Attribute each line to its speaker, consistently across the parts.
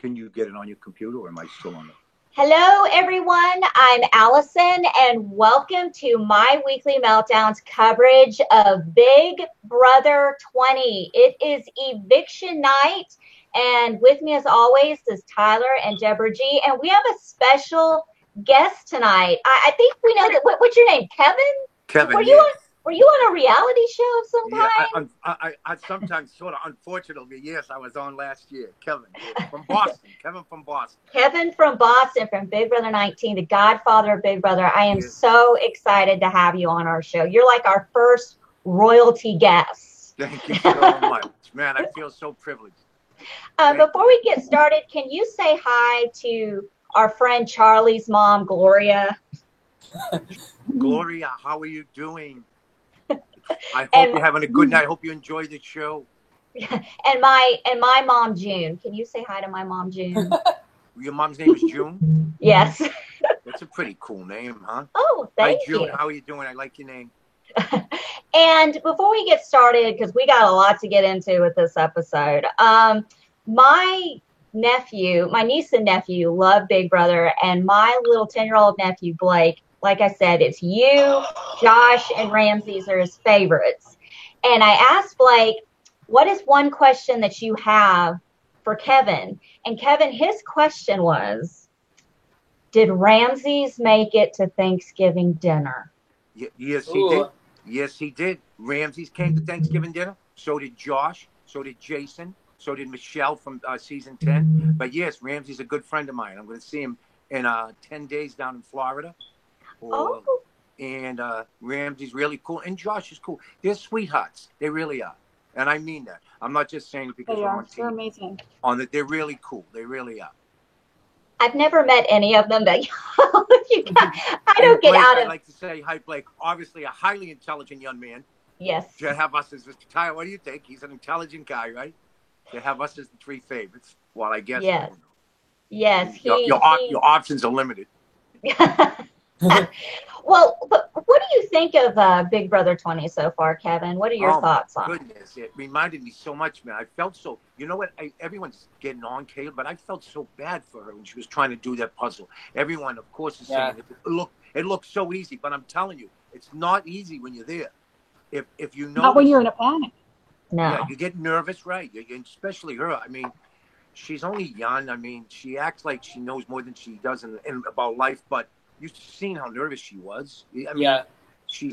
Speaker 1: Can you get it on your computer, or am I still on it?
Speaker 2: Hello, everyone. I'm Allison, and welcome to my weekly meltdowns coverage of Big Brother 20. It is eviction night, and with me, as always, is Tyler and Deborah G. And we have a special guest tonight. I think we know that. What's your name, Kevin?
Speaker 1: Kevin,
Speaker 2: Were you on a reality show of some kind?
Speaker 1: Yeah, I sometimes sort of, unfortunately, yes, I was on last year. Kevin from Boston. Kevin from Boston.
Speaker 2: Kevin from Boston, from Big Brother 19, the godfather of Big Brother. I am so excited to have you on our show. You're like our first royalty guest.
Speaker 1: Thank you so much. Man, I feel so privileged.
Speaker 2: Before we get started, can you say hi to our friend Charlie's mom, Gloria?
Speaker 1: Gloria, how are you doing? I hope you're having a good night. I hope you enjoy the show.
Speaker 2: And my mom, June. Can you say hi to my mom, June?
Speaker 1: Your mom's name is June?
Speaker 2: Yes.
Speaker 1: That's a pretty cool name, huh?
Speaker 2: Oh, thank you.
Speaker 1: Hi, June. How are you doing? I like your name.
Speaker 2: And before we get started, because we got a lot to get into with this episode, my niece and nephew love Big Brother, and my little 10-year-old nephew, Blake, like I said, it's you, Josh, and Ramses are his favorites. And I asked Blake, what is one question that you have for Kevin? And Kevin, his question was, did Ramses make it to Thanksgiving dinner?
Speaker 1: Yes, he did. Yes, he did. Ramses came to Thanksgiving dinner. So did Josh. So did Jason. So did Michelle from season 10. But yes, Ramsey's a good friend of mine. I'm going to see him in 10 days down in Florida. And Ramsey's really cool. And Josh is cool. They're sweethearts. They really are. And I mean that. I'm not just saying it because
Speaker 3: they
Speaker 1: I'm
Speaker 3: are.
Speaker 1: on TV.
Speaker 3: They're amazing.
Speaker 1: They're really cool. They really are.
Speaker 2: I've never met any of them, but I don't get out of.
Speaker 1: I'd like to say, hi, Blake. Obviously, a highly intelligent young man.
Speaker 2: Yes.
Speaker 1: To have us as Mr. Tyler, what do you think? He's an intelligent guy, right? To have us as the three favorites. Well, I guess.
Speaker 2: Yes. Yes.
Speaker 1: Your options are limited.
Speaker 2: Well, but what do you think of Big Brother 20 so far, Kevin? What are your thoughts on it?
Speaker 1: Goodness, it reminded me so much, man. I felt so, you know what, everyone's getting on Caleb, but I felt so bad for her when she was trying to do that puzzle. Everyone, of course, is saying it looks so easy, but I'm telling you, it's not easy when you're there. If you know.
Speaker 3: Not when you're in a panic.
Speaker 2: No.
Speaker 1: Yeah, you get nervous, right? Especially her. I mean, she's only young. I mean, she acts like she knows more than she does in about life, but you've seen how nervous she was. I mean,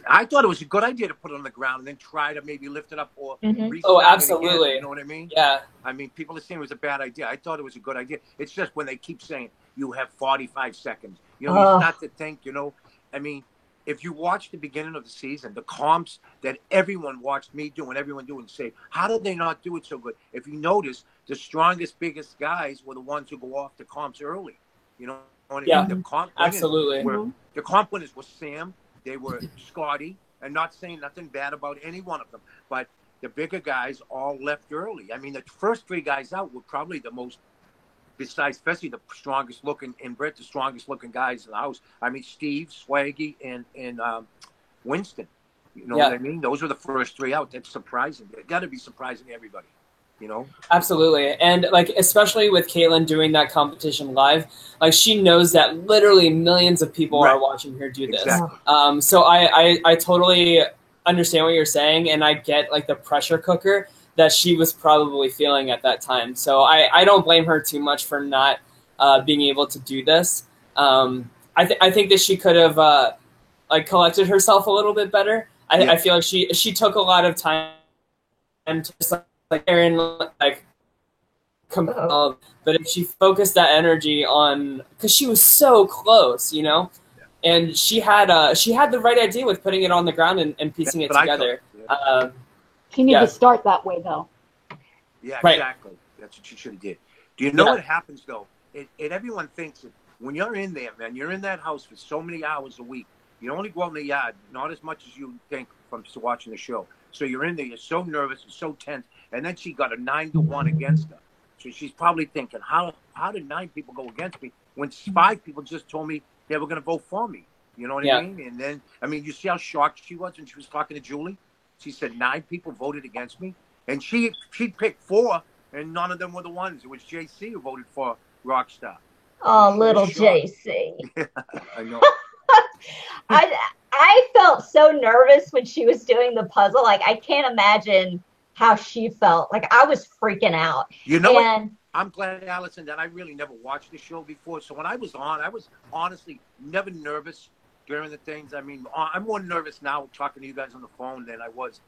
Speaker 1: I thought it was a good idea to put it on the ground and then try to maybe lift it up or
Speaker 4: Oh, absolutely.
Speaker 1: It again, you know what I mean?
Speaker 4: Yeah.
Speaker 1: I mean, people are saying it was a bad idea. I thought it was a good idea. It's just when they keep saying you have 45 seconds, you know, you start to think, you know, I mean, if you watch the beginning of the season, the comps that everyone watched me do and everyone do and say, how did they not do it so good? If you notice, the strongest, biggest guys were the ones who go off the comps early, you know?
Speaker 4: Yeah,
Speaker 1: the comp
Speaker 4: absolutely.
Speaker 1: The comp winners were Sam, they were Scotty, and not saying nothing bad about any one of them, but the bigger guys all left early. I mean, the first three guys out were probably the most, besides especially the strongest looking, and Brett, the strongest looking guys in the house. I mean, Steve, Swaggy, and Winston. You know what I mean? Those were the first three out. That's surprising. It got to be surprising to everybody. You know? Absolutely.
Speaker 4: And like, especially with Caitlin doing that competition live, like she knows that literally millions of people are watching her do this.
Speaker 1: Exactly.
Speaker 4: So I totally understand what you're saying, and I get like the pressure cooker that she was probably feeling at that time. So I don't blame her too much for not being able to do this. I think that she could have like collected herself a little bit better. I feel like she took a lot of time to just like Aaron, like compelled, but if she focused that energy on, because she was so close, you know, and she had the right idea with putting it on the ground and piecing it together.
Speaker 3: She needed to start that way, though.
Speaker 1: Yeah, exactly. That's what she should have did. Do you know what happens though? Everyone thinks that when you're in there, man, you're in that house for so many hours a week. You only go out in the yard, not as much as you think from watching the show. So you're in there, you're so nervous, you're so tense. And then she got a 9-1 against her. So she's probably thinking, how did 9 people go against me when 5 people just told me they were going to vote for me? You know what I mean? And then, I mean, you see how shocked she was when she was talking to Julie? She said 9 people voted against me. And she picked 4 and none of them were the ones. It was JC who voted for Rockstar.
Speaker 2: Oh, little JC.
Speaker 1: Yeah, I know.
Speaker 2: I felt so nervous when she was doing the puzzle. Like, I can't imagine how she felt. Like, I was freaking out.
Speaker 1: You know what? I'm glad, Allison, that I really never watched the show before. So when I was on, I was honestly never nervous during the things. I mean, I'm more nervous now talking to you guys on the phone than I was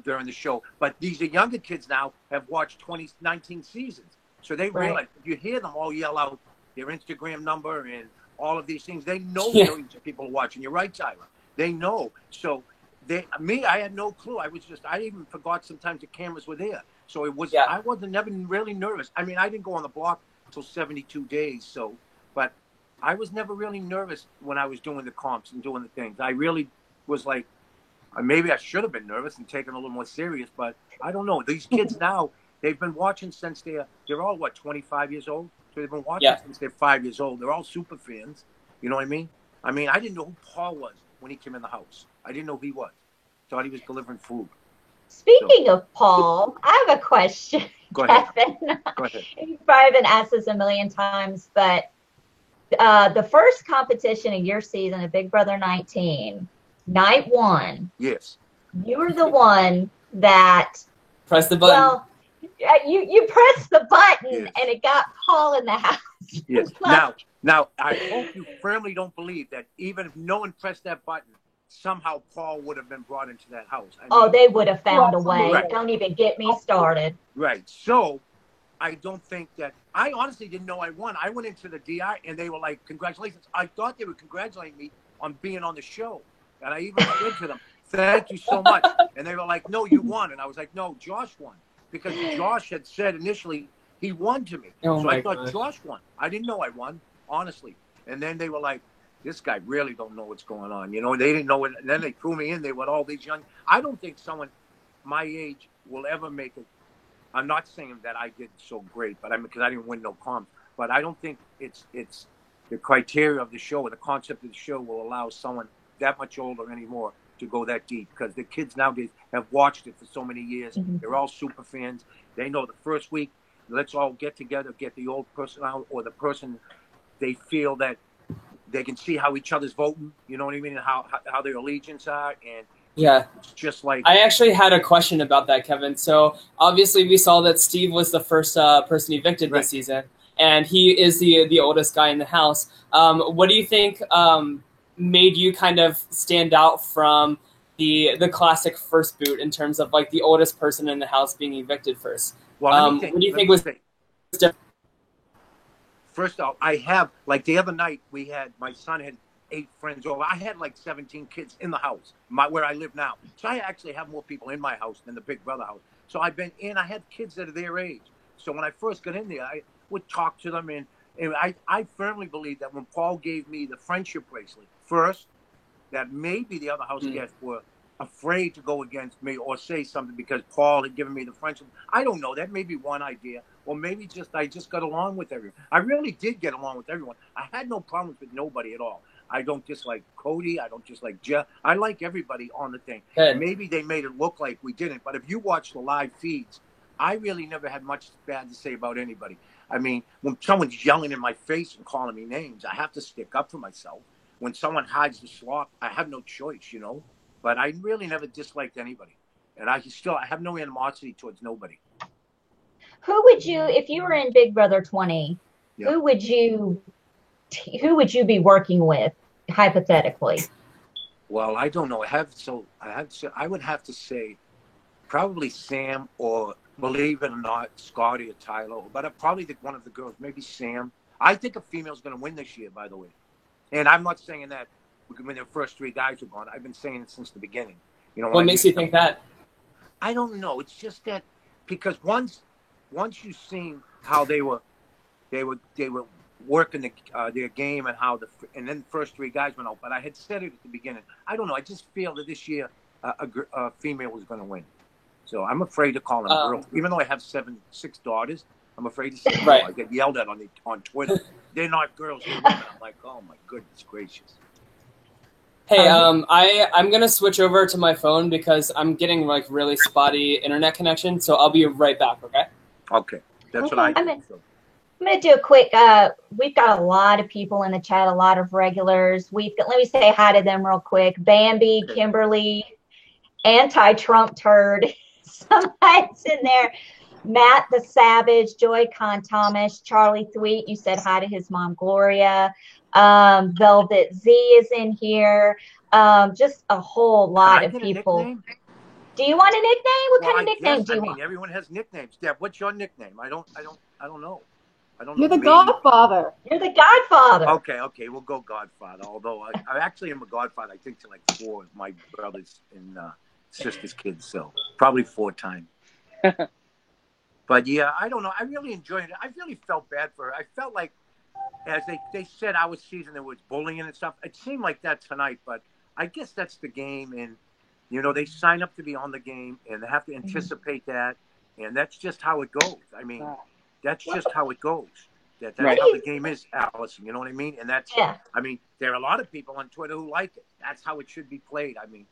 Speaker 1: during the show. But these are younger kids now have watched 19 seasons. So they realize, you hear them all yell out their Instagram number and all of these things. They know millions of people are watching. You're right, Tyler. They know. So I had no clue. I even forgot sometimes the cameras were there. So it was, I wasn't never really nervous. I mean, I didn't go on the block until 72 days. So, but I was never really nervous when I was doing the comps and doing the things. I really was like, maybe I should have been nervous and taken a little more serious, but I don't know. These kids now, they've been watching since they're all, 25 years old? So they've been watching since they're 5 years old. They're all super fans. You know what I mean? I didn't know who Paul was when he came in the house. I didn't know who he was. Thought he was delivering food.
Speaker 2: Speaking of Paul, I have a question, Kevin.
Speaker 1: Go ahead.
Speaker 2: You've probably been asked this a million times, but the first competition of your season of Big Brother 19, night 1.
Speaker 1: Yes. You
Speaker 2: were the one that
Speaker 4: pressed the button.
Speaker 2: Well, you pressed the button and it got Paul in the house.
Speaker 1: Yes. Now, I hope you firmly don't believe that even if no one pressed that button, somehow Paul would have been brought into that house.
Speaker 2: They would have found a way. Right. Don't even get me started.
Speaker 1: Right. So I don't think that – I honestly didn't know I won. I went into the DR and they were like, congratulations. I thought they were congratulating me on being on the show. And I even said to them, thank you so much. And they were like, no, you won. And I was like, no, Josh won. Because Josh had said initially he won to me. So I thought Josh won. I didn't know I won, honestly. And then they were like, this guy really don't know what's going on. You know, they didn't know it. And then they threw me in there with all these young. I don't think someone my age will ever make it. I'm not saying that I did so great, but because I didn't win no comps. But I don't think it's the criteria of the show or the concept of the show will allow someone that much older anymore to go that deep, because the kids nowadays have watched it for so many years. Mm-hmm. They're all super fans. They know the first week, let's all get together, get the old person out, or the person they feel that they can see how each other's voting, you know what I mean, and how their allegiance are. And it's just like...
Speaker 4: I actually had a question about that, Kevin. So obviously we saw that Steve was the first person evicted this season, and he is the oldest guy in the house. What do you think made you kind of stand out from the classic first boot in terms of like the oldest person in the house being evicted first?
Speaker 1: Well,
Speaker 4: what do you think was different?
Speaker 1: First off, I have, like the other night, my son had 8 friends over. I had like 17 kids in the house, where I live now. So I actually have more people in my house than the Big Brother house. So I've been in, I had kids that are their age. So when I first got in there, I would talk to them. And I firmly believe that when Paul gave me the friendship bracelet first, that maybe the other house guests were afraid to go against me or say something because Paul had given me the friendship. I don't know. That may be one idea. Or maybe I just got along with everyone. I really did get along with everyone. I had no problems with nobody at all. I don't dislike Cody. I don't dislike Jeff. I like everybody on the thing. Good. Maybe they made it look like we didn't. But if you watch the live feeds, I really never had much bad to say about anybody. I mean, when someone's yelling in my face and calling me names, I have to stick up for myself. When someone hides the slop, I have no choice, you know. But I really never disliked anybody. And I have no animosity towards nobody.
Speaker 2: Who would you, if you were in Big Brother 20, who would you be working with, hypothetically?
Speaker 1: Well, I don't know. I would have to say probably Sam, or believe it or not, Scotty or Tyler, but probably one of the girls, maybe Sam. I think a female's going to win this year, by the way. And I'm not saying that when the first 3 guys are gone. I've been saying it since the beginning. You know
Speaker 4: what makes you think that?
Speaker 1: I don't know. It's just that because once you've seen how they were working their game and and then the first 3 guys went out. But I had said it at the beginning. I don't know. I just feel that this year a female was going to win. So I'm afraid to call them girls, even though I have 6 daughters. I'm afraid to say I get yelled at on Twitter. They're not girls, they're women. I'm like, oh my goodness gracious.
Speaker 4: Hey, I'm gonna switch over to my phone because I'm getting like really spotty internet connection. So I'll be right back. Okay.
Speaker 1: Okay, that's what I think.
Speaker 2: I'm going to do a quick, we've got a lot of people in the chat, a lot of regulars. Let me say hi to them real quick. Bambi, Kimberly, anti-Trump turd, somebody's in there. Matt the Savage, Joy Con Thomas, Charlie Thweet, you said hi to his mom, Gloria. Velvet Z is in here. Just a whole lot of people. Do you want a nickname? What kind of nickname do you want?
Speaker 1: Everyone has nicknames. Deb, what's your nickname? I don't know.
Speaker 3: You're the Godfather.
Speaker 2: You're the Godfather.
Speaker 1: Okay, we'll go Godfather. Although I actually am a Godfather, I think, to like 4 of my brothers and sisters' kids, so probably 4 times. But yeah, I don't know. I really enjoyed it. I really felt bad for her. I felt like, as they said, our season there was bullying and stuff. It seemed like that tonight, but I guess that's the game, and they sign up to be on the game, and they have to anticipate that, and that's just how it goes. I mean. That's just how it goes. That's how the game is, Allison. You know what I mean? And that's, I mean, there are a lot of people on Twitter who like it. That's how it should be played. I mean,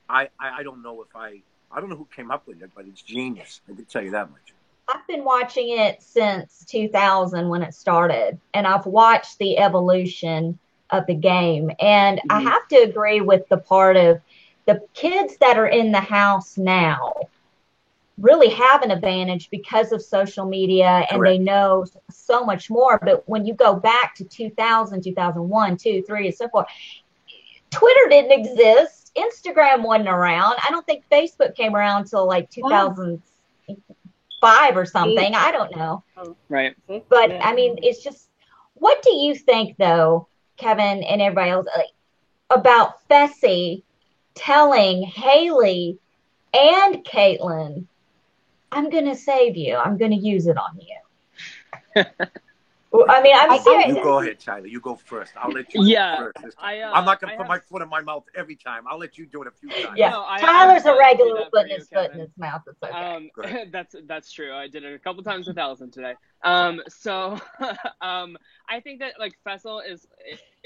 Speaker 1: I don't know I don't know who came up with it, but it's genius. I can tell you that much.
Speaker 2: I've been watching it since 2000 when it started, and I've watched the evolution of the game. And I have to agree with the part of the kids that are in the house now really have an advantage because of social media, and they know so much more. But when you go back to 2000, 2001, 2, 3, and so forth, Twitter didn't exist. Instagram wasn't around. I don't think Facebook came around until like 2005 or something. I don't know.
Speaker 4: Right.
Speaker 2: But I mean, it's just, what do you think though, Kevin and everybody else, about Fessy telling Haley and Caitlyn, I'm going to save you. I'm going to use it on you. I mean, I'm serious.
Speaker 1: You go ahead, Tyler. You go first. I'll let you go first. I'm not going to put my foot in my mouth every time. I'll let you do it a few times.
Speaker 2: Yeah, no, Tyler's a regular putting his foot in his mouth. It's okay.
Speaker 4: That's true. I did it a couple times with Allison today. So I think that like Fessy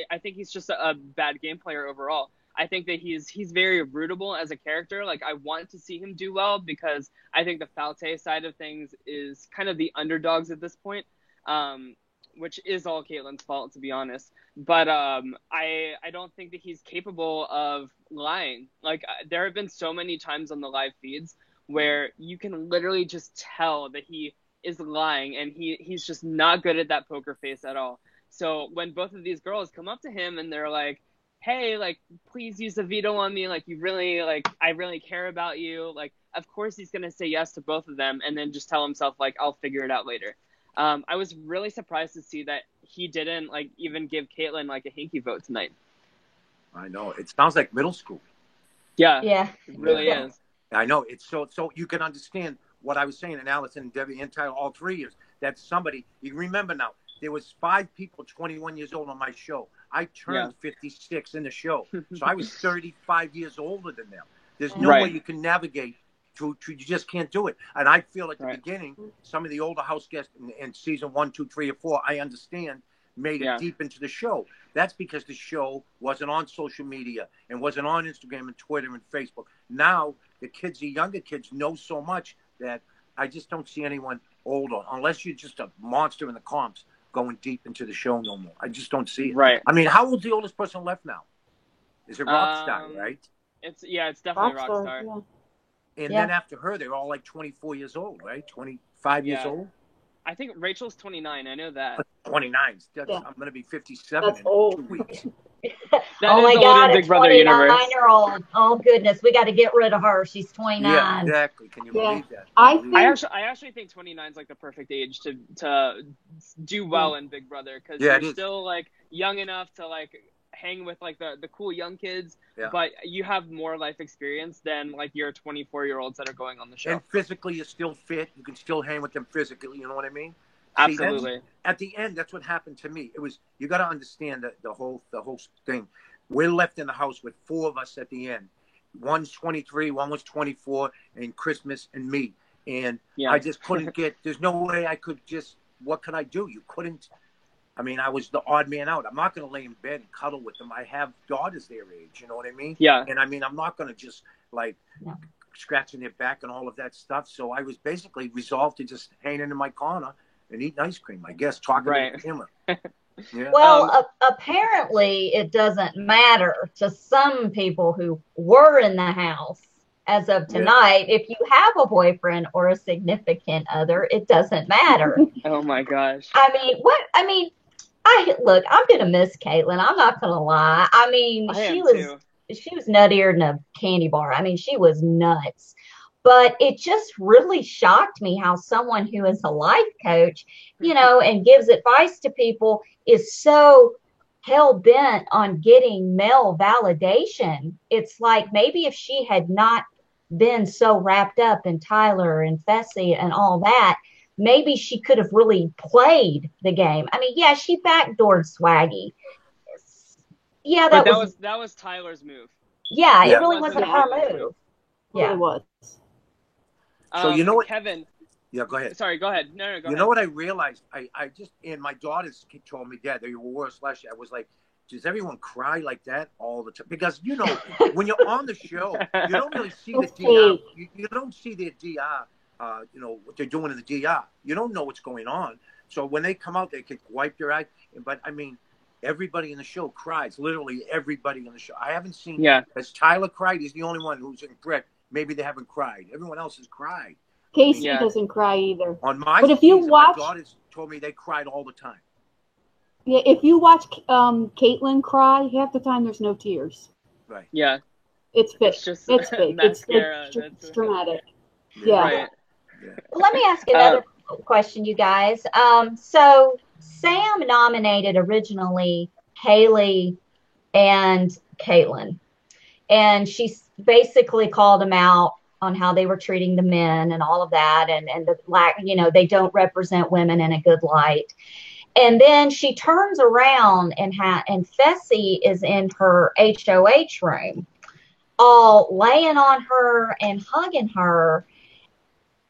Speaker 4: I think he's just a bad game player overall. I think that he's very rootable as a character. Like, I want to see him do well because I think the Falte side of things is kind of the underdogs at this point, which is all Caitlyn's fault, to be honest. But I don't think that he's capable of lying. Like, there have been so many times on the live feeds where you can literally just tell that he is lying, and he's just not good at that poker face at all. So when both of these girls come up to him and they're like, hey, like, please use the veto on me. Like, you really, like, I really care about you. Like, of course he's going to say yes to both of them and then just tell himself, like, I'll figure it out later. I was really surprised to see that he didn't, like, even give Caitlyn, like, a hinky vote tonight.
Speaker 1: I know. It sounds like middle school.
Speaker 4: Yeah.
Speaker 2: Yeah.
Speaker 4: It really is.
Speaker 1: I know. It's so you can understand what I was saying, and Allison and Debbie and Tyler, all 3 years, that somebody, you remember now, there was 5 people 21 years old on my show. I turned 56 in the show. So I was 35 years older than them. There's no way you can navigate through, you just can't do it. And I feel at the beginning, some of the older house guests in season 1, 2, 3, or 4, I understand, made it deep into the show. That's because the show wasn't on social media and wasn't on Instagram and Twitter and Facebook. Now, the younger kids know so much that I just don't see anyone older, unless you're just a monster in the comps, going deep into the show no more. I just don't see it.
Speaker 4: Right.
Speaker 1: I mean, how old's the oldest person left now? Is it Rockstar, right?
Speaker 4: It's definitely Rockstar.
Speaker 1: Yeah. And then after her, they're all like 24 years old, right? 25 years old?
Speaker 4: I think Rachel's 29. I know that.
Speaker 1: 29. I'm going to be 57 in 2 weeks.
Speaker 2: Oh my God, a 29-year-old. Oh goodness, we got to get rid of her. She's 29.
Speaker 1: Yeah, exactly. Can you believe that?
Speaker 4: I actually think 29 is like the perfect age to do well in Big Brother, because you're still like young enough to like hang with like the cool young kids, but you have more life experience than like your 24-year-olds that are going on the show. And
Speaker 1: physically, you're still fit. You can still hang with them physically. You know what I mean?
Speaker 4: Absolutely.
Speaker 1: See, at the end, that's what happened to me. It was, you got to understand that the whole thing. We're left in the house with 4 of us at the end. One's 23, one was 24, and Christmas and me. And I just couldn't get. There's no way I could just. What could I do? You couldn't. I mean, I was the odd man out. I'm not going to lay in bed and cuddle with them. I have daughters their age. You know what I mean?
Speaker 4: Yeah.
Speaker 1: And I mean, I'm not going to just like scratching their back and all of that stuff. So I was basically resolved to just hang in my corner and eat ice cream, I guess, talking to the camera. Yeah.
Speaker 2: Well, apparently it doesn't matter to some people who were in the house as of tonight. If you have a boyfriend or a significant other, it doesn't matter.
Speaker 4: Oh my gosh.
Speaker 2: Look, I'm gonna miss Caitlin. I'm not gonna lie. I mean, she was nuttier than a candy bar. I mean, she was nuts. But it just really shocked me how someone who is a life coach, and gives advice to people is so hell bent on getting male validation. It's like maybe if she had not been so wrapped up in Tyler and Fessy and all that, maybe she could have really played the game. I mean, yeah, she backdoored Swaggy. Yeah, that
Speaker 4: was Tyler's move.
Speaker 2: Yeah, it really wasn't her move.
Speaker 3: Yeah, it was.
Speaker 1: So you know what,
Speaker 4: Kevin?
Speaker 1: Yeah, go ahead.
Speaker 4: Sorry, go ahead. No, go ahead.
Speaker 1: You know what I realized? I just, and my daughters told me, Dad, they were worse last year. I was like, does everyone cry like that all the time? Because, when you're on the show, you don't really see the DR. You don't see their DR, what they're doing in the DR. You don't know what's going on. So when they come out, they can wipe their eyes. But, I mean, everybody in the show cries. Literally everybody in the show. I haven't seen, has Tyler cried? He's the only one who's in Brett. Maybe they haven't cried. Everyone else has cried.
Speaker 3: Casey doesn't cry either.
Speaker 1: On my
Speaker 3: but if you watch,
Speaker 1: my daughters told me they cried all the time.
Speaker 3: Yeah, if you watch Caitlin cry, half the time there's no tears.
Speaker 1: Right.
Speaker 4: Yeah.
Speaker 3: It's fake. It's fake. It's dramatic. Yeah.
Speaker 4: Right.
Speaker 2: Let me ask another question, you guys. So Sam nominated originally Haley and Caitlin, and she basically called them out on how they were treating the men and all of that, and the lack, they don't represent women in a good light. And then she turns around and Fessy is in her HOH room, all laying on her and hugging her.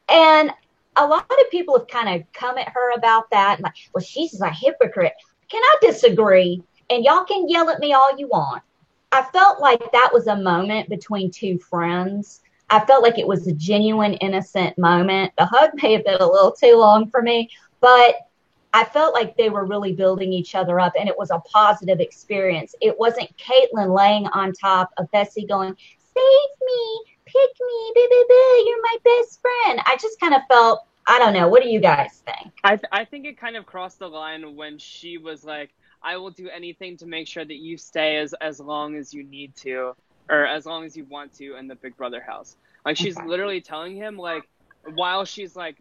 Speaker 2: And a lot of people have kind of come at her about that. Like, well, she's a hypocrite. Can I disagree? And y'all can yell at me all you want. I felt like that was a moment between two friends. I felt like it was a genuine, innocent moment. The hug may have been a little too long for me, but I felt like they were really building each other up, and it was a positive experience. It wasn't Caitlin laying on top of Fessy going, save me, pick me, you're my best friend. I just kind of felt, I don't know. What do you guys think?
Speaker 4: I think it kind of crossed the line when she was like, I will do anything to make sure that you stay as long as you need to, or as long as you want to in the Big Brother house. Like, she's literally telling him, like, while she's, like,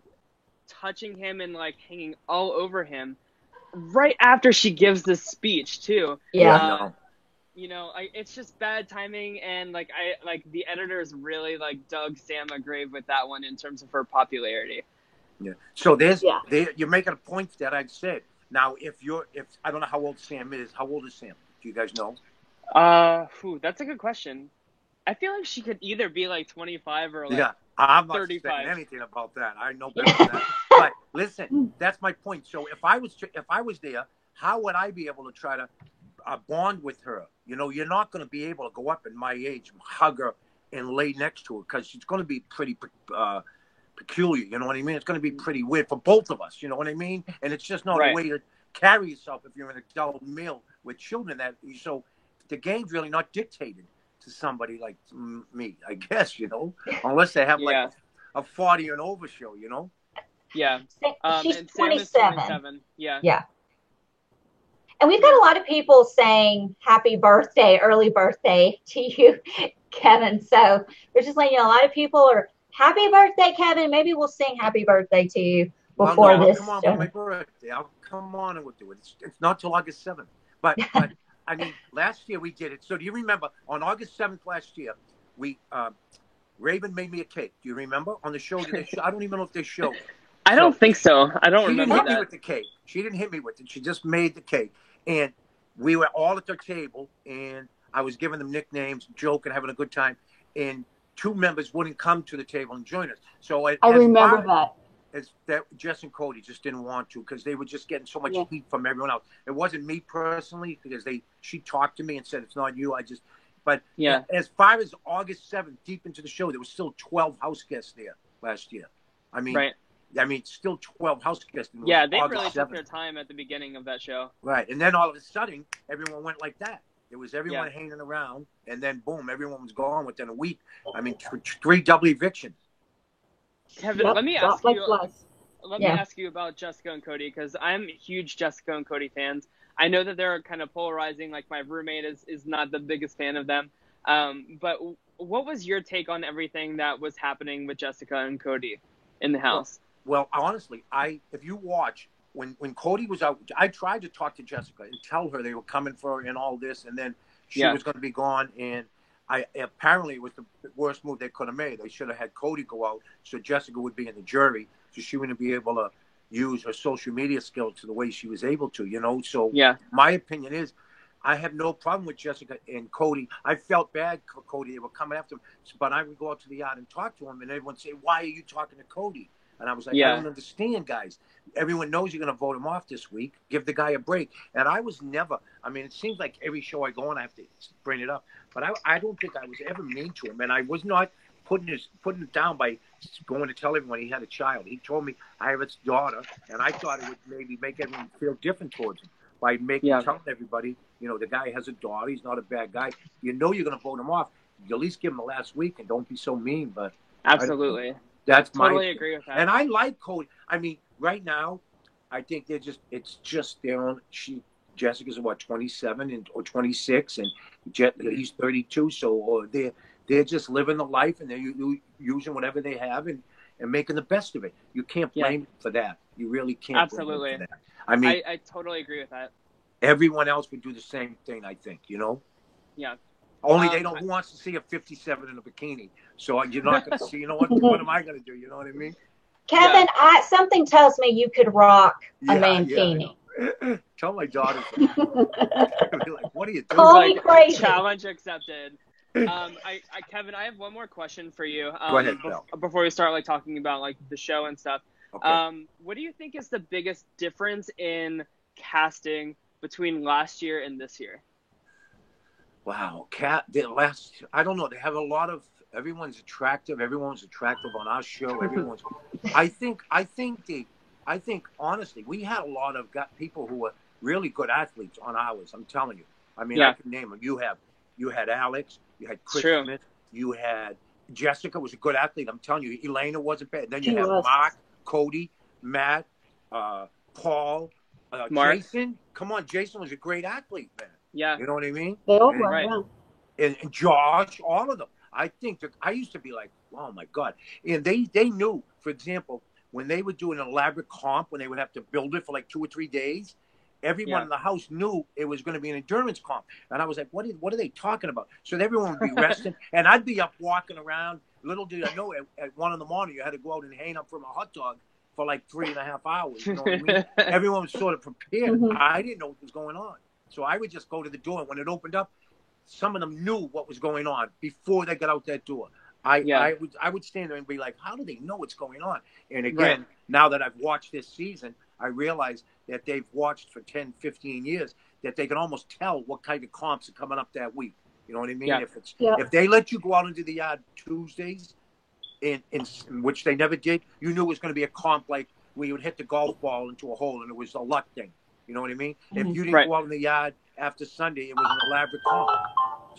Speaker 4: touching him and, like, hanging all over him, right after she gives this speech, too.
Speaker 2: Yeah.
Speaker 4: It's just bad timing, and, like, the editors really, like, dug Sam a grave with that one in terms of her popularity.
Speaker 1: Yeah. So you're making a point that I've said. Now, if I don't know how old Sam is. How old is Sam? Do you guys know?
Speaker 4: That's a good question. I feel like she could either be like 25 or like
Speaker 1: I'm not
Speaker 4: 35.
Speaker 1: saying anything about that. I know better than that. But listen, that's my point. So if I was there, how would I be able to try to bond with her? You're not going to be able to go up in my age, hug her, and lay next to her, because she's going to be pretty peculiar. You know what I mean? It's going to be pretty weird for both of us. You know what I mean? And it's just not a way to carry yourself if you're an adult male with children. So the game's really not dictated to somebody like me, I guess, unless they have like a 40 and over show,
Speaker 4: Yeah.
Speaker 2: She's
Speaker 4: and
Speaker 2: 27.
Speaker 4: Yeah.
Speaker 2: Yeah. And we've got a lot of people saying early birthday to you, Kevin. So we're just letting a lot of people are happy birthday, Kevin. Maybe we'll sing happy birthday to you before this.
Speaker 1: Come on, for my birthday. I'll come on and we'll do it. It's not till August 7th. But I mean, last year we did it. So do you remember on August 7th last year, Raven made me a cake. Do you remember on the show? I don't even know if they showed.
Speaker 4: I don't think so. I don't remember that.
Speaker 1: She didn't hit me with the cake. She didn't hit me with it. She just made the cake. And we were all at their table, and I was giving them nicknames, joking, having a good time. And two members wouldn't come to the table and join us. So I
Speaker 3: remember that.
Speaker 1: Jess and Cody just didn't want to, because they were just getting so much heat from everyone else. It wasn't me personally, because she talked to me and said, it's not you. But
Speaker 4: Yeah.
Speaker 1: as far as August 7th, deep into the show, there was still 12 house guests there last year. I mean,
Speaker 4: Right.
Speaker 1: Still 12 house guests.
Speaker 4: Yeah, they
Speaker 1: August
Speaker 4: really
Speaker 1: 7th.
Speaker 4: took their time at the beginning of that show.
Speaker 1: Right, and then all of a sudden, everyone went like that. It was everyone
Speaker 4: Yeah.
Speaker 1: hanging around, and then boom, everyone was gone within a week. I mean, 3 double evictions.
Speaker 4: Kevin,
Speaker 3: Yep,
Speaker 4: let me
Speaker 3: dropped
Speaker 4: ask
Speaker 3: like
Speaker 4: you.
Speaker 3: flies.
Speaker 4: Let me ask you about Jessica and Cody, because I'm huge Jessica and Cody fans. I know that they're kind of polarizing. Like, my roommate is not the biggest fan of them. But what was your take on everything that was happening with Jessica and Cody in the house?
Speaker 1: Well, honestly, if you watch when Cody was out, I tried to talk to Jessica and tell her they were coming for her and all this, and then she was going to be gone. And apparently it was the worst move they could have made. They should have had Cody go out so Jessica would be in the jury, so she wouldn't be able to use her social media skills to the way she was able to. So my opinion is, I have no problem with Jessica and Cody. I felt bad for Cody. They were coming after him, but I would go out to the yard and talk to him, and everyone would say, "Why are you talking to Cody?" And I was like, I don't understand, guys. Everyone knows you're going to vote him off this week. Give the guy a break. And I was never, it seems like every show I go on, I have to bring it up. But I don't think I was ever mean to him. And I was not putting it down by going to tell everyone he had a child. He told me I have a daughter, and I thought it would maybe make everyone feel different towards him by telling everybody, the guy has a daughter. He's not a bad guy. You're going to vote him off. You at least give him the last week and don't be so mean. But
Speaker 4: Absolutely.
Speaker 1: That's
Speaker 4: totally agree with that.
Speaker 1: And I like Cody. Right now, I think it's just their own. Jessica's 27 or 26, and he's 32. So they're just living the life, and they're using whatever they have and making the best of it. You can't blame them for that. You really can't.
Speaker 4: Absolutely.
Speaker 1: Blame them for that.
Speaker 4: I totally agree with that.
Speaker 1: Everyone else would do the same thing. I think.
Speaker 4: Yeah.
Speaker 1: Only they don't. Who wants to see a 57 in a bikini? So you're not going to see. What am I going to do? You know what I mean?
Speaker 2: Kevin, something tells me you could rock a mankini.
Speaker 1: Tell my daughter. Like, what are you doing?
Speaker 2: Call me crazy.
Speaker 4: Challenge accepted. Kevin, I have one more question for you.
Speaker 1: Go ahead,
Speaker 4: before we start talking about the show and stuff.
Speaker 1: Okay.
Speaker 4: What do you think is the biggest difference in casting between last year and this year?
Speaker 1: Wow, I don't know. They have a lot of. Everyone's attractive. Everyone's attractive on our show. Everyone's. I think honestly, we had a lot of people who were really good athletes on ours. I'm telling you. I can name them. You had Alex. You had Chris Smith. You had Jessica was a good athlete. I'm telling you. Elena wasn't bad. Then you had Mark, Cody, Matt, Paul,
Speaker 4: Mark.
Speaker 1: Jason. Come on, Jason was a great athlete, man.
Speaker 4: Yeah.
Speaker 1: You know what I mean?
Speaker 3: They all were,
Speaker 1: and Josh, all of them. I think that I used to be like, oh my God. And they knew, for example, when they would do an elaborate comp, when they would have to build it for 2 or 3 days, everyone in the house knew it was going to be an endurance comp. And I was like, what are they talking about? So everyone would be resting. And I'd be up walking around. Little did I know at 1 a.m, you had to go out and hang up from a hot dog for 3.5 hours. You know what I mean? Everyone was sort of prepared.
Speaker 3: Mm-hmm.
Speaker 1: I didn't know what was going on. So I would just go to the door. When it opened up, some of them knew what was going on before they got out that door. I would stand there and be like, how do they know what's going on? And again, now that I've watched this season, I realize that they've watched for 10, 15 years, that they can almost tell what kind of comps are coming up that week. You know what I mean?
Speaker 4: Yeah.
Speaker 1: If they let you go out into the yard Tuesdays, in which they never did, you knew it was going to be a comp where you would hit the golf ball into a hole, and it was a luck thing. You know what I mean? If you didn't go out in the yard after Sunday, it was an elaborate comp.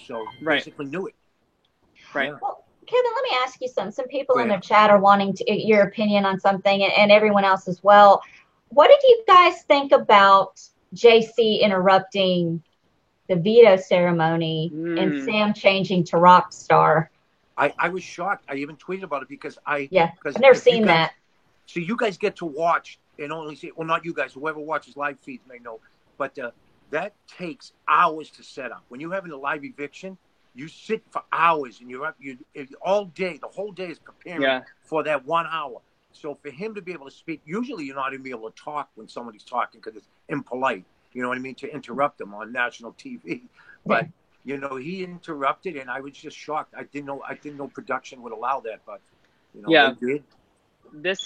Speaker 1: So basically knew it.
Speaker 4: Right.
Speaker 1: Yeah.
Speaker 2: Well, Kevin, let me ask you something. Some people in the chat are wanting your opinion on something, and everyone else as well. What did you guys think about JC interrupting the veto ceremony and Sam changing to rock star?
Speaker 1: I was shocked. I even tweeted about it because I've
Speaker 2: never seen that.
Speaker 1: So you guys get to watch and only see, well, not you guys, whoever watches live feeds may know, but that takes hours to set up. When you're having a live eviction, you sit for hours and you're up all day. The whole day is preparing for that 1 hour. So for him to be able to speak, usually you're not even able to talk when somebody's talking because it's impolite. You know what I mean? To interrupt them on national TV. But he interrupted, and I was just shocked. I didn't know production would allow that, but they did.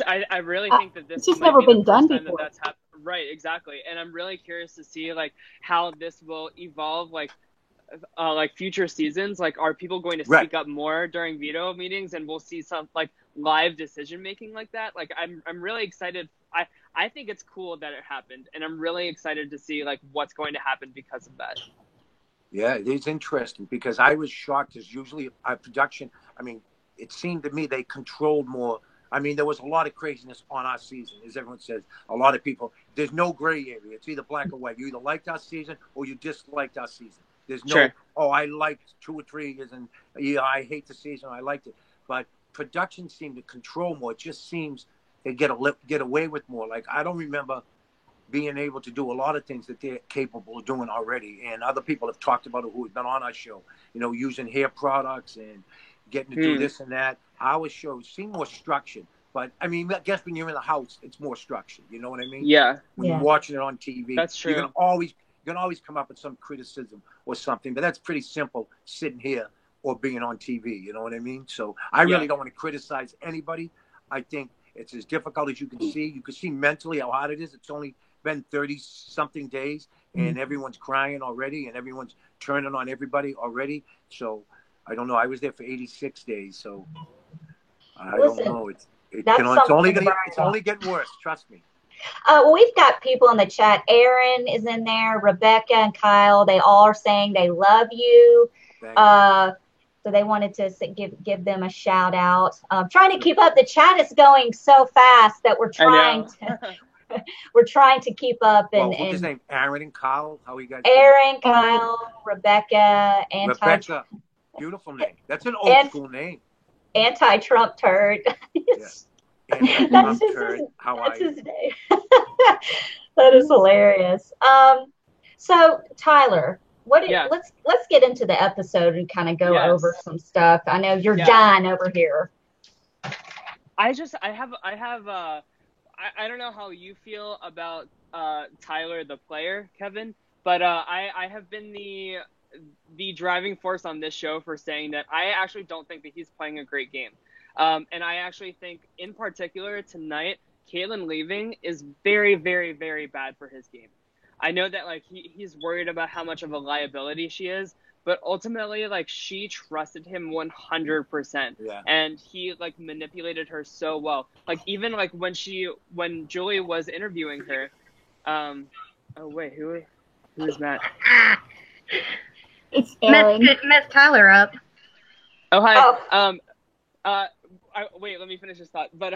Speaker 4: I really think that this
Speaker 3: it's just never been done before.
Speaker 4: That's happened. Right, exactly. And I'm really curious to see how this will evolve. like future seasons, like are people going to speak up more during veto meetings, and we'll see some like live decision making like that? Like I'm really excited. I think it's cool that it happened, and I'm really excited to see like what's going to happen because of that.
Speaker 1: Yeah, it is interesting because I was shocked. As usually our production, I mean, it seemed to me they controlled more. I mean, there was a lot of craziness on our season, as everyone says. A lot of people, there's no gray area. It's either black or white. You either liked our season or you disliked our season. There's no, oh, I liked 2 or 3 years and yeah, I hate the season. I liked it. But production seemed to control more. It just seems they get away with more. Like, I don't remember being able to do a lot of things that they're capable of doing already. And other people have talked about it who have been on our show, you know, using hair products and getting to do this and that. Our shows seem more structured. But, I mean, I guess when you're in the house, it's more structured. You know what I mean?
Speaker 4: Yeah.
Speaker 1: When you're watching it on TV.
Speaker 4: That's true.
Speaker 1: You can always come up with some criticism or something. But that's pretty simple, sitting here or being on TV. You know what I mean? So I really don't want to criticize anybody. I think it's as difficult as you can see. You can see mentally how hard it is. It's only been 30-something days, and everyone's crying already, and everyone's turning on everybody already. So I don't know. I was there for 86 days, so I don't know. It's only getting worse. Trust me.
Speaker 2: Well, we've got people in the chat. Aaron is in there. Rebecca and Kyle. They all are saying they love you. So they wanted to give them a shout out. Trying to keep up. The chat is going so fast that we're trying to keep up. And
Speaker 1: what's his name? Aaron and Kyle. How are you guys?
Speaker 2: Aaron, Kyle, Rebecca,
Speaker 1: Rebecca. Beautiful name. That's an old school name.
Speaker 2: Anti-Trump turd.
Speaker 1: That's his
Speaker 2: name. That is hilarious. So Tyler, let's get into the episode and kind of go over some stuff. I know you're dying over here.
Speaker 4: I don't know how you feel about Tyler the player, Kevin, but I have been the driving force on this show for saying that I actually don't think that he's playing a great game. And I actually think, in particular, tonight, Caitlin leaving is very, very, very bad for his game. I know that, like, he's worried about how much of a liability she is, but ultimately, like, she trusted him 100%. Yeah. And he, like, manipulated her so well. Like, even, like, when Julie was interviewing her, oh, wait, who is Matt?
Speaker 3: It's Aaron.
Speaker 5: Mess Tyler up.
Speaker 4: Oh, hi. Wait, let me finish this thought. But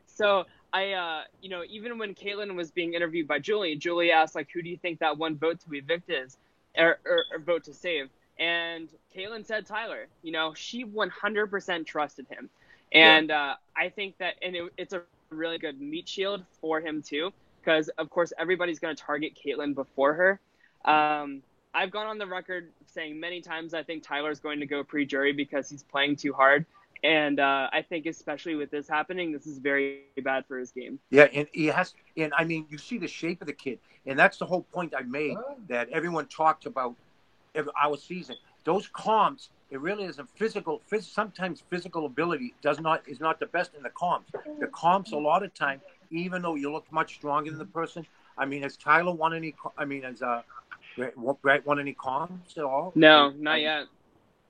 Speaker 4: so even when Caitlin was being interviewed by Julie asked, like, who do you think that one vote to evict is, or vote to save? And Caitlin said Tyler. You know, she 100% trusted him, and I think that, and it's a really good meat shield for him too, because of course everybody's going to target Caitlin before her. I've gone on the record saying many times I think Tyler's going to go pre-jury because he's playing too hard. And I think especially with this happening, this is very bad for his game.
Speaker 1: Yeah, and he has, and I mean, you see the shape of the kid, and that's the whole point I made, that everyone talked about our season. Those comps, it really isn't physical. Sometimes physical ability is not the best in the comps. The comps, a lot of time, even though you look much stronger than the person. I mean, has Tyler won any? I mean, has Brett won any comps at all?
Speaker 4: No, not yet.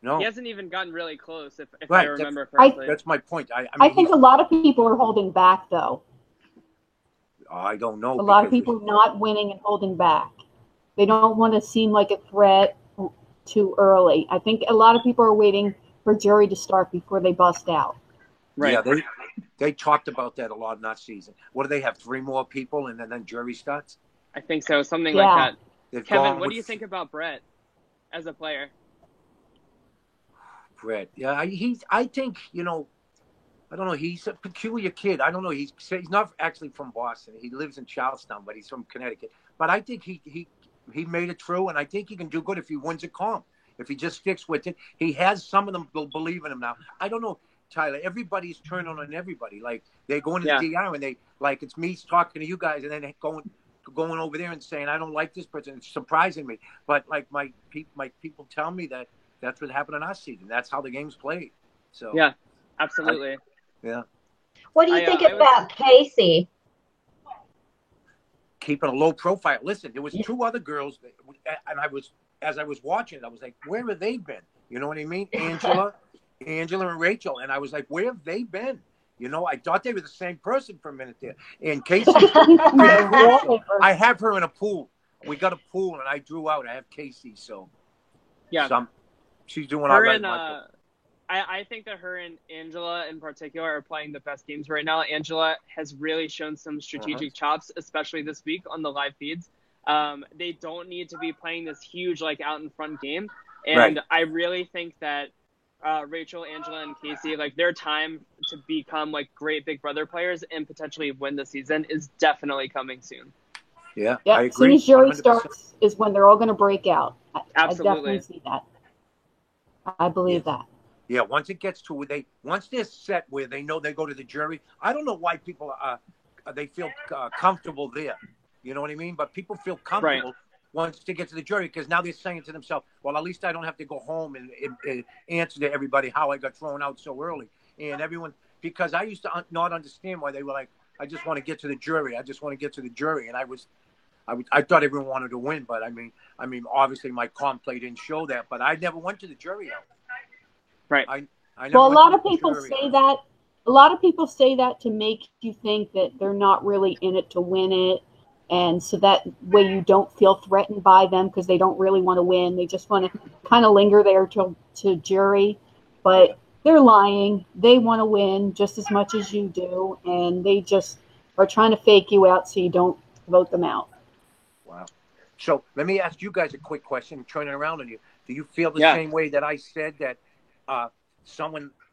Speaker 1: No.
Speaker 4: He hasn't even gotten really close, if I remember correctly.
Speaker 1: That's my point.
Speaker 3: I think a lot of people are holding back, though.
Speaker 1: I don't know.
Speaker 3: A lot of people not winning and holding back. They don't want to seem like a threat too early. I think a lot of people are waiting for jury to start before they bust out.
Speaker 1: Right. Yeah, they talked about that a lot in that season. What do they have? 3 more people and then jury starts?
Speaker 4: I think so. Something like that. Kevin, what do you think about Brett as a player?
Speaker 1: Brett, yeah, I think, you know, I don't know. He's a peculiar kid. I don't know. He's not actually from Boston. He lives in Charlestown, but he's from Connecticut. But I think he made it through, and I think he can do good if he wins a comp. If he just sticks with it, he has some of them will believe in him now. I don't know, Tyler. Everybody's turning on everybody. Like they go into the DR and they like it's me talking to you guys, and then going over there and saying I don't like this person. It's surprising me, but like my people tell me that. That's what happened in our season. That's how the game's played. So
Speaker 4: yeah, absolutely.
Speaker 2: What do you think about Casey?
Speaker 1: Keeping a low profile. Listen, there was 2 other girls, and I was as I was watching it, I was like, where have they been? You know what I mean? Angela and Rachel. And I was like, where have they been? You know, I thought they were the same person for a minute there. And Casey, I have her in a pool. We got a pool, and I drew out. I have Casey, so
Speaker 4: yeah,
Speaker 1: she's doing all right.
Speaker 4: I think that her and Angela in particular are playing the best games right now. Angela has really shown some strategic chops, especially this week on the live feeds. They don't need to be playing this huge, like, out in front game. And I really think that Rachel, Angela, and Casey, like, their time to become, like, great Big Brother players and potentially win the season is definitely coming soon.
Speaker 1: Yeah, I agree.
Speaker 3: As soon as Jerry 100%. Starts is when they're all going to break out.
Speaker 4: Absolutely.
Speaker 3: I definitely see that. I believe that.
Speaker 1: Yeah, once it gets to where once they're set where they know they go to the jury, I don't know why people they feel comfortable there. You know what I mean? But people feel comfortable once they get to the jury because now they're saying to themselves, well, at least I don't have to go home and answer to everybody how I got thrown out so early. And everyone, because I used to not understand why they were like, I just want to get to the jury. I just want to get to the jury. And I thought everyone wanted to win, but I mean, obviously my comp play didn't show that, but I never went to the jury out.
Speaker 4: Right.
Speaker 3: Well, a lot of people say that. A lot of people say that to make you think that they're not really in it to win it. And so that way you don't feel threatened by them because they don't really want to win. They just want to kind of linger there to jury. But they're lying. They want to win just as much as you do. And they just are trying to fake you out so you don't vote them out.
Speaker 1: Wow. So let me ask you guys a quick question, turning around on you. Do you feel the same way that I said that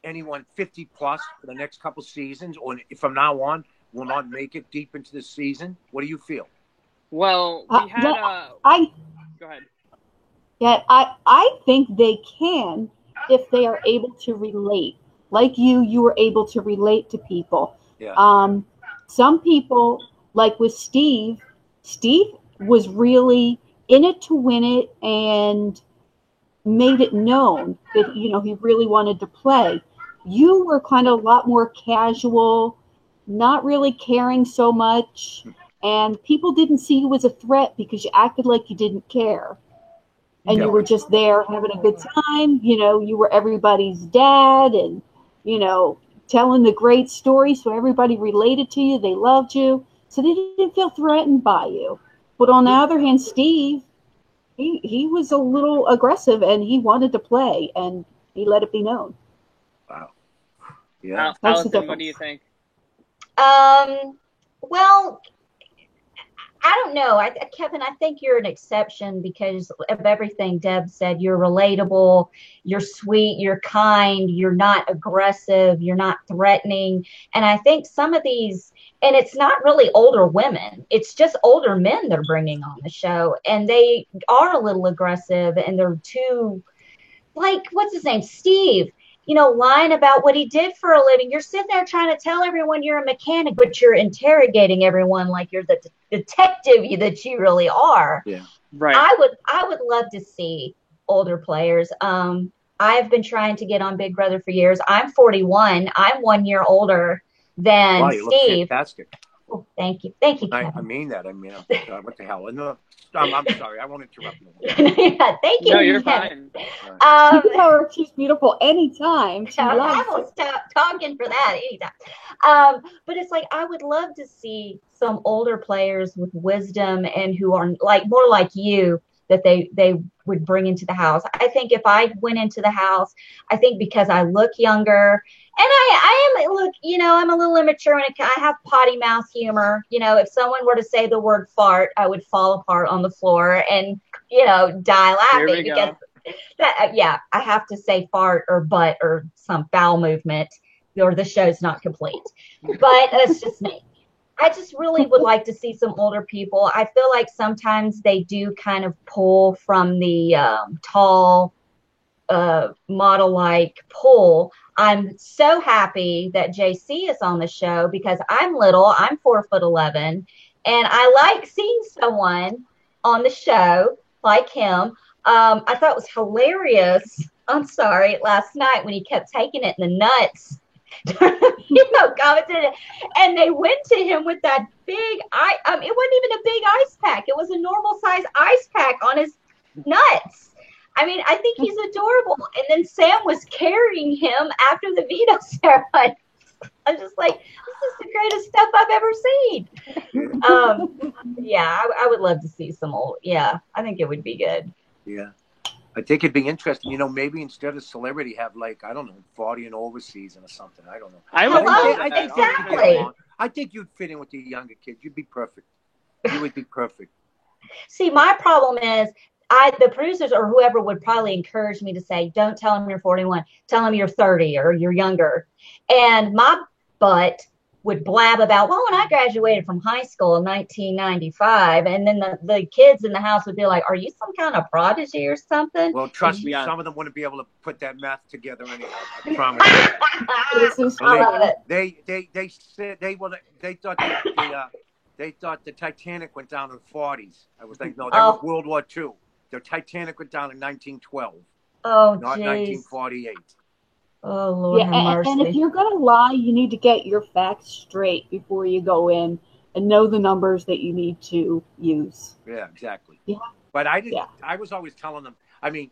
Speaker 1: anyone 50 plus for the next couple seasons or from now on will not make it deep into the season? What do you feel?
Speaker 4: Well, we had go ahead.
Speaker 3: Yeah, I think they can if they are able to relate. Like you were able to relate to people.
Speaker 1: Yeah.
Speaker 3: Some people, like with Steve was really in it to win it and made it known that, he really wanted to play. You were kind of a lot more casual, not really caring so much, and people didn't see you as a threat because you acted like you didn't care. And you were just there having a good time. You were everybody's dad and, telling the great story so everybody related to you. They loved you. So they didn't feel threatened by you. But on the other hand, Steve, he was a little aggressive and he wanted to play and he let it be known.
Speaker 1: Wow. Yeah.
Speaker 4: Allison, what do you think?
Speaker 2: Well, I don't know. Kevin, I think you're an exception because of everything Deb said. You're relatable, you're sweet, you're kind, you're not aggressive, you're not threatening. And I think some of these, and it's not really older women, it's just older men they're bringing on the show. And they are a little aggressive and they're too, like, what's his name? Steve. Lying about what he did for a living. You're sitting there trying to tell everyone you're a mechanic, but you're interrogating everyone like you're the detective that you really are.
Speaker 1: Yeah,
Speaker 4: right.
Speaker 2: I would love to see older players. I've been trying to get on Big Brother for years. I'm 41. I'm 1 year older than
Speaker 1: you
Speaker 2: Steve.
Speaker 1: Look fantastic.
Speaker 2: Oh, thank you, Kevin.
Speaker 1: I mean that. I mean, what the hell? No, I'm sorry. I won't interrupt you.
Speaker 2: Yeah, thank you.
Speaker 4: No, you're fine.
Speaker 3: She's beautiful anytime.
Speaker 2: I will stop talking for that anytime. But it's like I would love to see some older players with wisdom and who are like more like you that they would bring into the house. I think if I went into the house, I think because I look younger. And I'm a little immature when I have potty mouth humor. If someone were to say the word fart, I would fall apart on the floor and, die laughing because I have to say fart or butt or some bowel movement or the show's not complete. But that's just me. I just really would like to see some older people. I feel like sometimes they do kind of pull from the tall model-like pull. I'm so happy that JC is on the show because I'm little. I'm 4'11", and I like seeing someone on the show like him. I thought it was hilarious. I'm sorry, last night when he kept taking it in the nuts. Commented, and they went to him with that big it wasn't even a big ice pack. It was a normal size ice pack on his nuts. I mean, I think he's adorable. And then Sam was carrying him after the veto ceremony. I'm just like, this is the greatest stuff I've ever seen. Yeah, I would love to see some old. Yeah, I think it would be good.
Speaker 1: Yeah. I think it'd be interesting, you know, maybe instead of celebrity have like, I don't know, 40 and over season or something. I don't know.
Speaker 2: Exactly.
Speaker 1: I think you'd fit in with the younger kids. You'd be perfect. You would be perfect.
Speaker 2: See, my problem is the producers or whoever would probably encourage me to say, don't tell them you're 41, tell them you're 30 or you're younger. And my butt would blab about, well, when I graduated from high school in 1995, and then the kids in the house would be like, are you some kind of prodigy or something?
Speaker 1: Well, trust me, some of them wouldn't be able to put that math together anyhow. I promise. They thought the Titanic went down in the 40s. I was like, no, that was World War II. The Titanic went down in 1912.
Speaker 2: Oh,
Speaker 1: not 1948.
Speaker 2: Oh, Lord have mercy.
Speaker 3: And if you're going to lie, you need to get your facts straight before you go in and know the numbers that you need to use.
Speaker 1: Yeah, exactly.
Speaker 3: Yeah.
Speaker 1: But I didn't. Yeah. I was always telling them. I mean,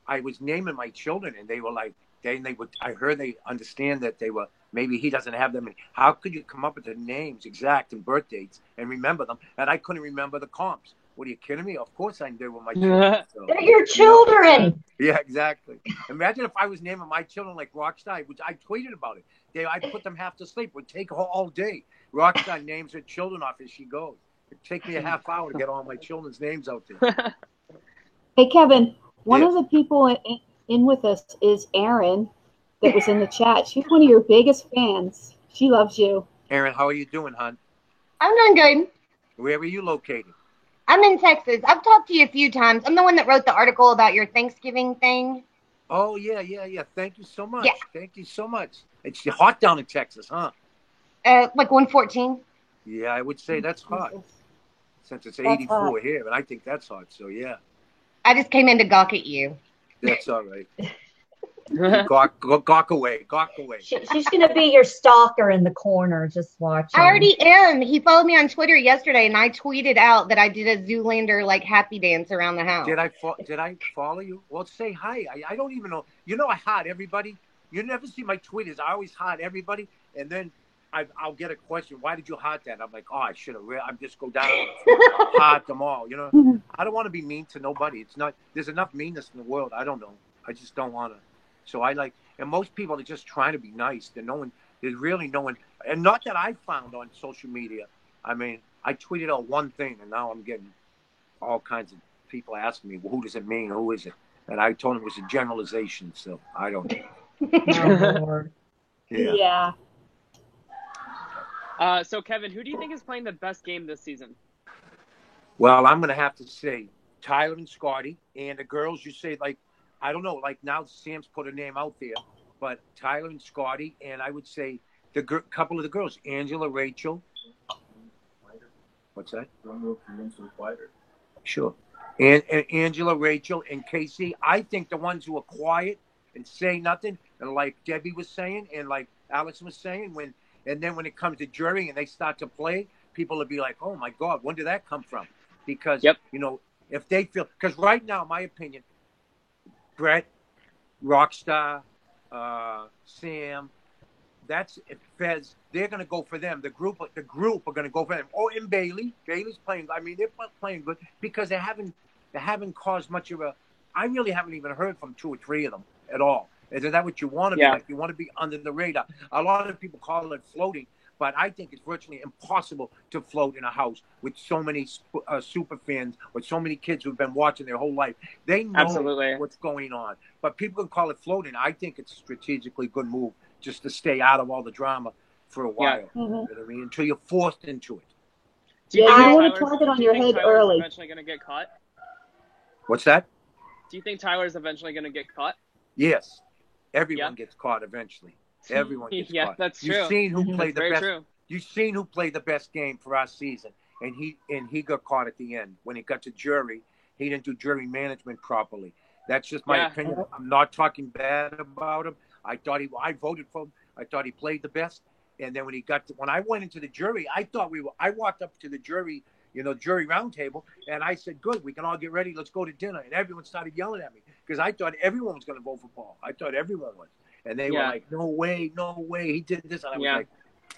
Speaker 1: I was naming my children, and they were like, they would. I heard they understand that they were. Maybe he doesn't have them. How could you come up with the names exact and birth dates and remember them? And I couldn't remember the comps. What are you kidding me? Of course I knew with my children. So,
Speaker 2: they're your children.
Speaker 1: Yeah, exactly. Imagine if I was naming my children like Rockstar, which I tweeted about it. I put them half to sleep. It would take all day. Rockstar names her children off as she goes. It'd take me a half hour to get all my children's names out there.
Speaker 3: Hey, Kevin, one of the people in with us is Erin that was in the chat. She's one of your biggest fans. She loves you.
Speaker 1: Erin, how are you doing, hon?
Speaker 5: I'm doing good.
Speaker 1: Where are you located?
Speaker 5: I'm in Texas. I've talked to you a few times. I'm the one that wrote the article about your Thanksgiving thing.
Speaker 1: Oh, yeah. Thank you so much. Yeah. Thank you so much. It's hot down in Texas, huh?
Speaker 5: Like 114.
Speaker 1: Yeah, I would say that's hot. Since it's 84 here, and I think that's hot, so yeah.
Speaker 5: I just came in to gawk at you.
Speaker 1: That's all right. Gawk away.
Speaker 2: She's going to be your stalker in the corner, just watching.
Speaker 5: I already am. He followed me on Twitter yesterday, and I tweeted out that I did a Zoolander like happy dance around the house.
Speaker 1: Did I follow you? Well, say hi. I don't even know. You know, I heart everybody. You never see my Twitters. I always heart everybody, and then I'll get a question. Why did you heart that? I'm like, oh, I should have. I'm just go down and heart them all. You know, I don't want to be mean to nobody. It's not. There's enough meanness in the world. I don't know. I just don't want to. So I like, and most people are just trying to be nice. There's really no one, and not that I found on social media. I mean, I tweeted out one thing, and now I'm getting all kinds of people asking me, well, who does it mean? Who is it? And I told them it was a generalization, so I don't know.
Speaker 3: Yeah.
Speaker 4: So, Kevin, who do you think is playing the best game this season?
Speaker 1: Well, I'm going to have to say Tyler and Scotty, and the girls, you say, like, I don't know, like now Sam's put a name out there, but Tyler and Scotty, and I would say the couple of the girls, Angela, Rachel. What's that? Sure. And Angela, Rachel, and Casey. I think the ones who are quiet and say nothing, and like Debbie was saying, and like Alex was saying, and then when it comes to jury and they start to play, people will be like, oh my God, when did that come from? Because, you know, if they feel, because right now, my opinion, Brett, Rockstar, Sam, that's Fez. They're going to go for them. The group are going to go for them. Oh, and Bailey. Bailey's playing. I mean, they're playing good because they haven't caused much of a. I really haven't even heard from 2 or 3 of them at all. Is that what you want to be like? You want to be under the radar. A lot of people call it floating, but I think it's virtually impossible to float in a house with so many super fans or so many kids who've been watching their whole life. They know what's going on. But people can call it floating. I think it's a strategically good move just to stay out of all the drama for a while. Yeah. You know what I mean? Until you're forced into it.
Speaker 3: You don't want to target on your head early.
Speaker 4: Eventually going to get caught?
Speaker 1: What's that?
Speaker 4: Do you think Tyler's eventually going to get caught?
Speaker 1: Yes. Everyone gets caught eventually. Everyone gets caught.
Speaker 4: Yeah, that's true.
Speaker 1: You've seen who played the best. True. You've seen who played the best game for our season, and he got caught at the end when it got to jury. He didn't do jury management properly. That's just my opinion. I'm not talking bad about him. I voted for him. I thought he played the best. And then when I went into the jury, I walked up to the jury jury roundtable. And I said, good, we can all get ready. Let's go to dinner. And everyone started yelling at me because I thought everyone was going to vote for Paul. I thought everyone was. And they were like, no way, he did this. And I was like,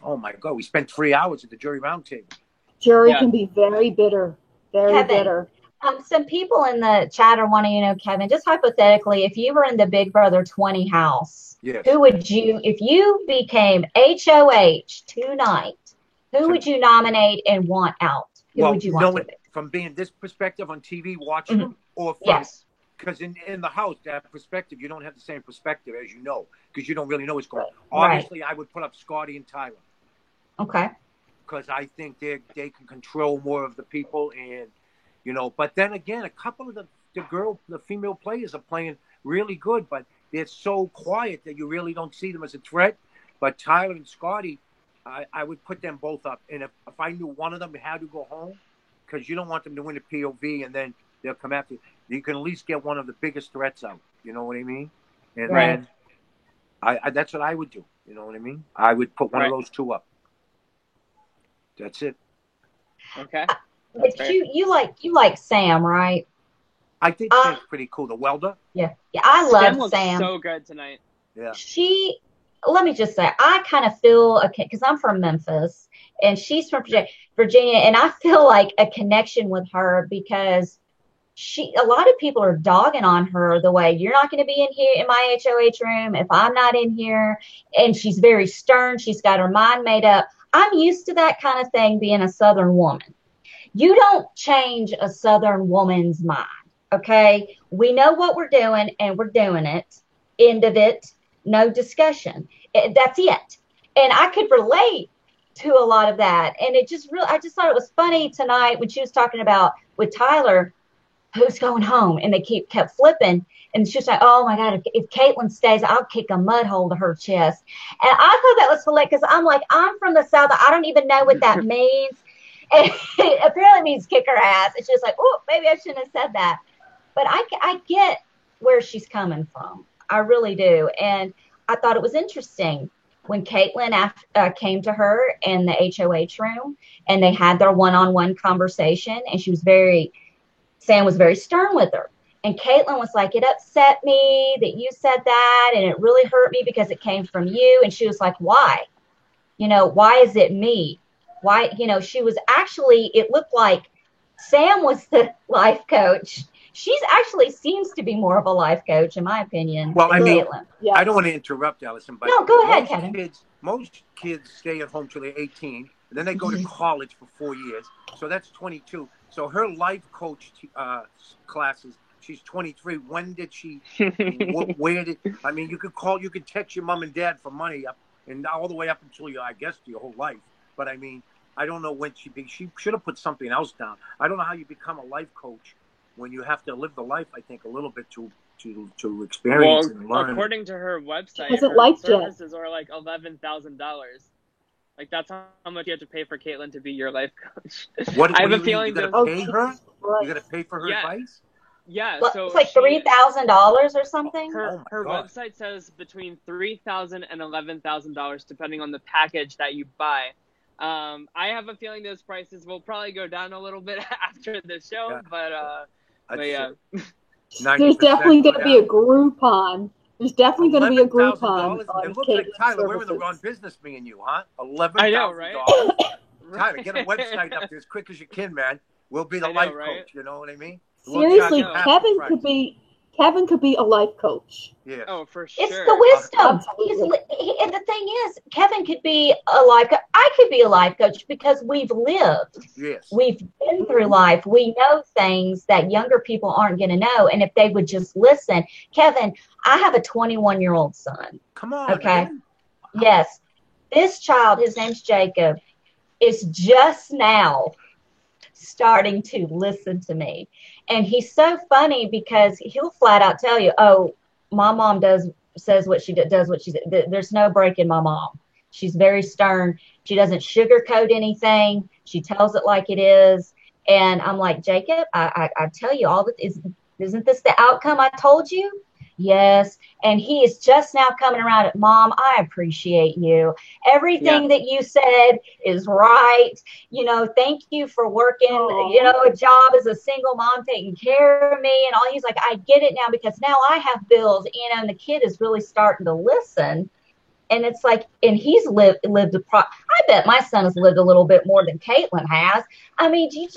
Speaker 1: oh, my God, we spent 3 hours at the jury roundtable.
Speaker 3: Jury can be very bitter, very bitter.
Speaker 2: Some people in the chat are wanting to know, Kevin, just hypothetically, if you were in the Big Brother 20 house, who would you, if you became HOH tonight, who would you nominate and want out? Who would you want to be?
Speaker 1: From being this perspective on TV, watching them, or from, because in the house, that perspective, you don't have the same perspective as because you don't really know what's going on. Obviously, I would put up Scotty and Tyler.
Speaker 2: Okay.
Speaker 1: Because I think they can control more of the people, and but then again, a couple of the female players are playing really good, but they're so quiet that you really don't see them as a threat. But Tyler and Scotty, I would put them both up. And if I knew one of them had to go home, because you don't want them to win a POV and then they'll come after you, you can at least get one of the biggest threats out. You know what I mean? And then that's what I would do. You know what I mean? I would put one of those two up. That's it.
Speaker 4: Okay.
Speaker 2: But you like Sam, right?
Speaker 1: I think Sam's pretty cool. The welder.
Speaker 2: Yeah, I love
Speaker 4: Sam. So good tonight.
Speaker 1: Yeah.
Speaker 2: Let me just say, I kind of feel because I'm from Memphis and she's from Virginia, and I feel like a connection with her because a lot of people are dogging on her the way you're not going to be in here in my HOH room if I'm not in here, and she's very stern. She's got her mind made up. I'm used to that kind of thing being a Southern woman. You don't change a Southern woman's mind, okay? We know what we're doing, and we're doing it. End of it. No discussion. That's it. And I could relate to a lot of that. And I just thought it was funny tonight when she was talking about with Tyler, who's going home, and they kept flipping. And she was like, oh, my God, if Caitlyn stays, I'll kick a mud hole to her chest. And I thought that was hilarious because I'm like, I'm from the South. I don't even know what that means. And it apparently means kick her ass. And she was like, oh, maybe I shouldn't have said that. But I get where she's coming from. I really do. And I thought it was interesting when Caitlyn came to her in the HOH room and they had their one-on-one conversation, and Sam was very stern with her. And Caitlyn was like, it upset me that you said that, and it really hurt me because it came from you. And she was like, why? Why is it me? Why, she was actually, it looked like Sam was the life coach. She's actually seems to be more of a life coach, in my opinion.
Speaker 1: Well, I mean, I don't want to interrupt, Allison, but
Speaker 2: no, go ahead, Kevin.
Speaker 1: Most kids stay at home till they're 18, and then they go to college for 4 years. So that's 22. So her life coach classes, she's 23. When did she, where did, I mean, you could text your mom and dad for money and all the way up until your whole life. But I mean, I don't know when she should have put something else down. I don't know how you become a life coach when you have to live the life, I think, a little bit to experience and learn.
Speaker 4: According to her website,
Speaker 3: her
Speaker 4: services are like $11,000. Like, that's how much you have to pay for Caitlyn to be your life coach.
Speaker 1: I have a feeling you got to pay her? You got to pay for her advice?
Speaker 4: Yeah, so
Speaker 2: it's like $3,000 or something.
Speaker 4: Her website says between $3,000 and $11,000, depending on the package that you buy. I have a feeling those prices will probably go down a little bit after the show, but yeah.
Speaker 3: There's definitely going to be a Groupon. There's definitely going to be a Groupon.
Speaker 1: It looks like, Tyler, we're in the wrong business, me and you, huh? $11,000.
Speaker 4: I know, right?
Speaker 1: Tyler, get a website up there as quick as you can, man. We'll be the life coach. You know what I mean?
Speaker 3: Seriously, Kevin could be a life coach.
Speaker 1: Yeah.
Speaker 4: Oh, for sure.
Speaker 2: It's the wisdom. And the thing is, Kevin could be a life coach. I could be a life coach because we've lived.
Speaker 1: Yes.
Speaker 2: We've been through life. We know things that younger people aren't going to know. And if they would just listen. Kevin, I have a 21-year-old son.
Speaker 1: Come on.
Speaker 2: Okay.
Speaker 1: Man.
Speaker 2: Yes. This child, his name's Jacob, is just now starting to listen to me. And he's so funny because he'll flat out tell you, oh, my mom says what she does, what she says. There's no breaking my mom. She's very stern. She doesn't sugarcoat anything. She tells it like it is. And I'm like, Jacob, I tell you all this isn't this the outcome I told you? Yes. And he is just now coming around at, Mom, I appreciate you. Everything that you said is right. Thank you for working, a job as a single mom, taking care of me and all. He's like, I get it now because now I have bills, and the kid is really starting to listen. And it's like, and he's lived I bet my son has lived a little bit more than Caitlin has. I mean, she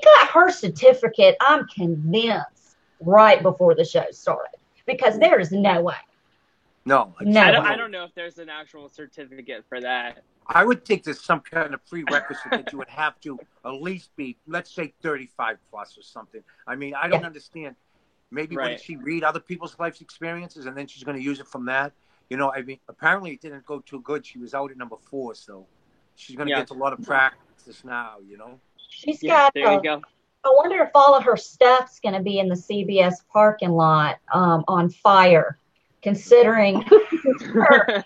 Speaker 2: got her certificate, I'm convinced, right before the show started, because there is no way.
Speaker 1: No.
Speaker 4: I don't know if there's an actual certificate for that.
Speaker 1: I would think there's some kind of prerequisite that you would have to at least be, let's say, 35 plus or something. I mean, I don't understand. Maybe when she read other people's life experiences and then she's going to use it from that. I mean, apparently it didn't go too good. She was out at number 4, so she's going to get a lot of practice now,
Speaker 2: She's got,
Speaker 4: there you go.
Speaker 2: I wonder if all of her stuff's going to be in the CBS parking lot on fire, considering her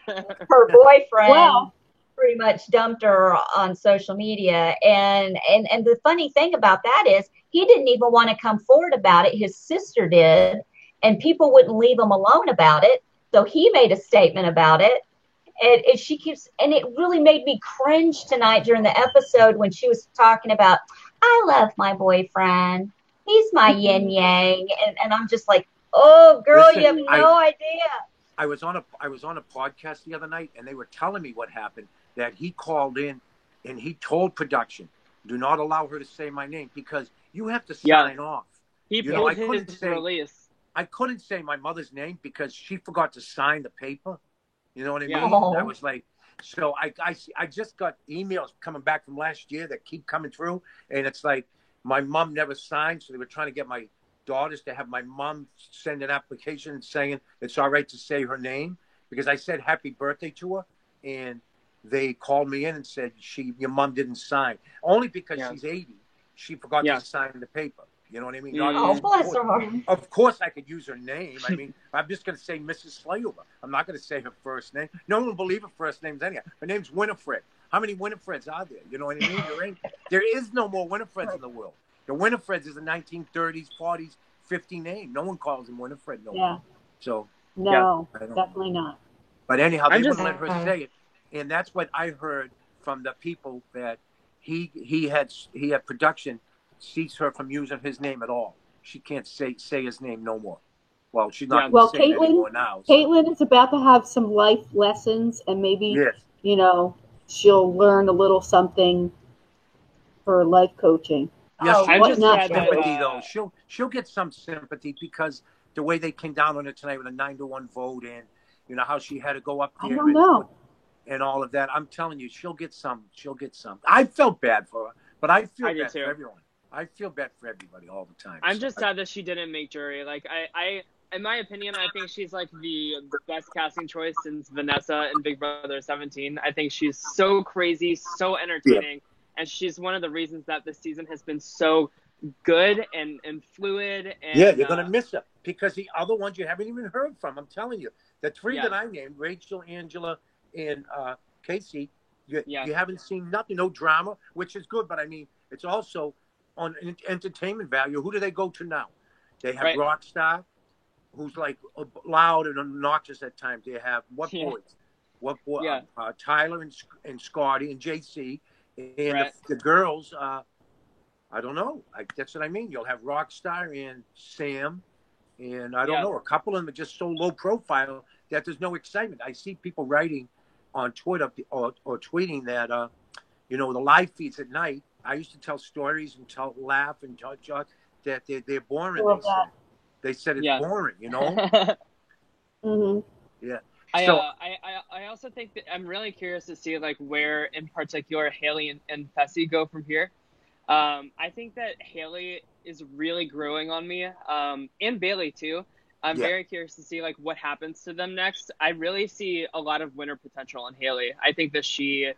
Speaker 2: boyfriend pretty much dumped her on social media. And the funny thing about that is he didn't even want to come forward about it. His sister did, and people wouldn't leave him alone about it. So he made a statement about it, and she keeps, and it really made me cringe tonight during the episode when she was talking about, I love my boyfriend, he's my yin yang, and I'm just like, oh girl, listen, you have no idea.
Speaker 1: I was on a podcast the other night, and they were telling me what happened, that he called in and he told production, do not allow her to say my name because you have to sign off.
Speaker 4: He pulled his release.
Speaker 1: I couldn't say my mother's name because she forgot to sign the paper. You know what I mean? I was like, so I just got emails coming back from last year that keep coming through. And it's like, my mom never signed. So they were trying to get my daughters to have my mom send an application saying it's all right to say her name, because I said happy birthday to her. And they called me in and said, your mom didn't sign. Only because she's 80. She forgot to sign the paper. You know what I mean?
Speaker 2: Bless her heart.
Speaker 1: Of course I could use her name. I mean, I'm just going to say Mrs. Slayover. I'm not going to say her first name. No one will believe her first name's anyhow. Her name's Winifred. How many Winifreds are there? You know what I mean? There is no more Winifreds in the world. The Winifreds is a 1930s, 40s, 50 name. No one calls them Winifred no more. So,
Speaker 3: no, definitely not.
Speaker 1: But anyhow, they wouldn't let her say it. And that's what I heard from the people, that he had production cease her from using his name at all. She can't say his name no more. Well, she's not going to say it anymore now. So.
Speaker 3: Caitlin is about to have some life lessons, and maybe she'll learn a little something for life coaching.
Speaker 1: Yes, I'm just sympathy though. She'll get some sympathy because the way they came down on her tonight with a 9-1 vote, and how she had to go up there.
Speaker 3: I don't know.
Speaker 1: And all of that. I'm telling you, she'll get some. I felt bad for her, but I feel bad for everyone. I feel bad for everybody all the time.
Speaker 4: I'm just sad that she didn't make jury. Like I in my opinion, I think she's like the best casting choice since Vanessa in Big Brother 17. I think she's so crazy, so entertaining, and she's one of the reasons that this season has been so good and fluid. And,
Speaker 1: you're gonna miss her because the other ones you haven't even heard from. I'm telling you, the 3 that I named, Rachel, Angela, and Casey, you haven't seen nothing, no drama, which is good. But I mean, it's also on entertainment value. Who do they go to now? They have Rockstar, who's like loud and obnoxious at times. They have Tyler and Scotty and JC, and the girls. I don't know. That's what I mean. You'll have Rockstar and Sam, and I don't know. A couple of them are just so low profile that there's no excitement. I see people writing on Twitter or tweeting that the live feeds at night. I used to tell stories and laugh and talk that they're boring. They said it's boring,
Speaker 3: Mm-hmm.
Speaker 1: Yeah.
Speaker 4: I also think that I'm really curious to see like where in particular Haley and Fessy go from here. I think that Haley is really growing on me, and Bailey too. I'm very curious to see like what happens to them next. I really see a lot of winner potential in Haley. I think that she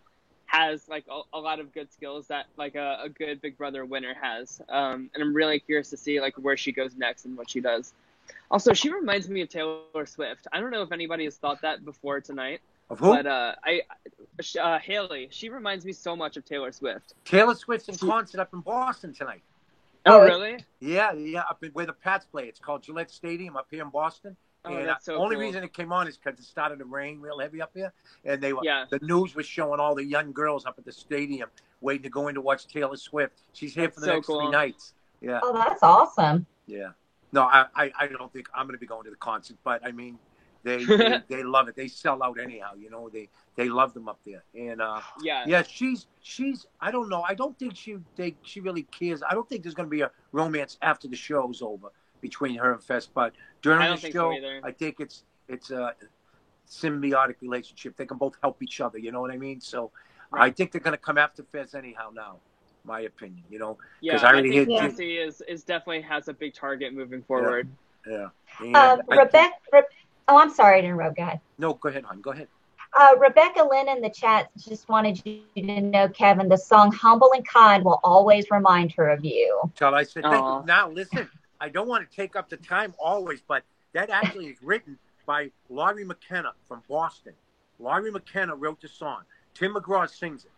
Speaker 4: has like a lot of good skills that like a good Big Brother winner has. And I'm really curious to see like where she goes next and what she does. Also, she reminds me of Taylor Swift. I don't know if anybody has thought that before tonight.
Speaker 1: Of who?
Speaker 4: But Haley, she reminds me so much of Taylor Swift.
Speaker 1: Taylor Swift's in concert up in Boston tonight.
Speaker 4: Oh, really?
Speaker 1: Yeah, up where the Pats play. It's called Gillette Stadium up here in Boston.
Speaker 4: Oh,
Speaker 1: And
Speaker 4: that's so
Speaker 1: only
Speaker 4: cool.
Speaker 1: reason it came on is because it started to rain real heavy up here, and the news was showing all the young girls up at the stadium waiting to go in to watch Taylor Swift. She's here for the next 3 nights. Yeah.
Speaker 2: Oh, that's awesome.
Speaker 1: Yeah. No, I don't think I'm going to be going to the concert, but I mean, they love it. They sell out anyhow. You know, they love them up there. And she's I don't know. I don't think she really cares. I don't think there's going to be a romance after the show's over between her and Fess, but during the show, I think it's a symbiotic relationship. They can both help each other. You know what I mean? So I think they're going to come after Fess anyhow now. My opinion, you know.
Speaker 4: Yeah, I think Jesse is definitely has a big target moving forward.
Speaker 1: Yeah.
Speaker 2: Rebecca. Oh, I'm sorry to interrupt, guys.
Speaker 1: No, go ahead, hon. Go ahead.
Speaker 2: Rebecca Lynn in the chat just wanted you to know, Kevin, the song "Humble and Kind" will always remind her of you.
Speaker 1: So I said, thank you. Now listen, I don't want to take up the time always, but that actually is written by Laurie McKenna from Boston. Laurie McKenna wrote the song. Tim McGraw sings it,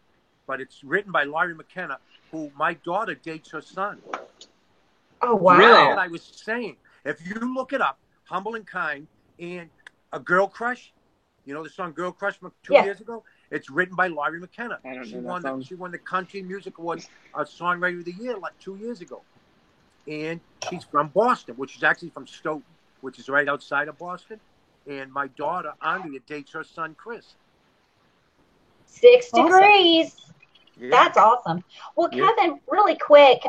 Speaker 1: but it's written by Laurie McKenna, who my daughter dates her son.
Speaker 2: Oh, wow.
Speaker 1: Really? That's what I was saying. If you look it up, Humble and Kind, and A Girl Crush, you know the song Girl Crush from 2 years ago? It's written by Laurie McKenna. She won the Country Music Award Songwriter of the Year like 2 years ago. And she's from Boston, which is actually from Stoughton, which is right outside of Boston. And my daughter, Andrea, dates her son, Chris.
Speaker 2: 6 degrees. Yeah. That's awesome. Well, Kevin, really quick,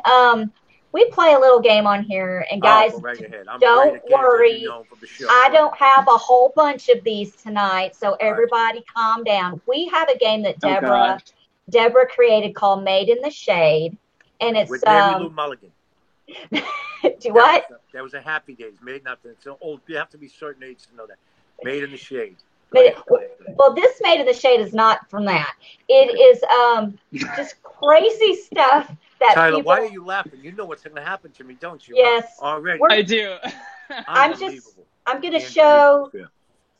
Speaker 2: we play a little game on here, and guys, don't worry. I don't have a whole bunch of these tonight, so everybody calm down. We have a game that Deborah created called Made in the Shade, and it's
Speaker 1: with Mary Lou Mulligan.
Speaker 2: What?
Speaker 1: That was a Happy Days. Made nothing. So old. You have to be certain age to know that. Made in the Shade.
Speaker 2: Well, this Made in the Shade is not from that. It is just crazy stuff that
Speaker 1: Tyler,
Speaker 2: people...
Speaker 1: why are you laughing? You know what's going to happen to me, don't you?
Speaker 2: Yes.
Speaker 1: Already.
Speaker 4: I do.
Speaker 2: I'm going to show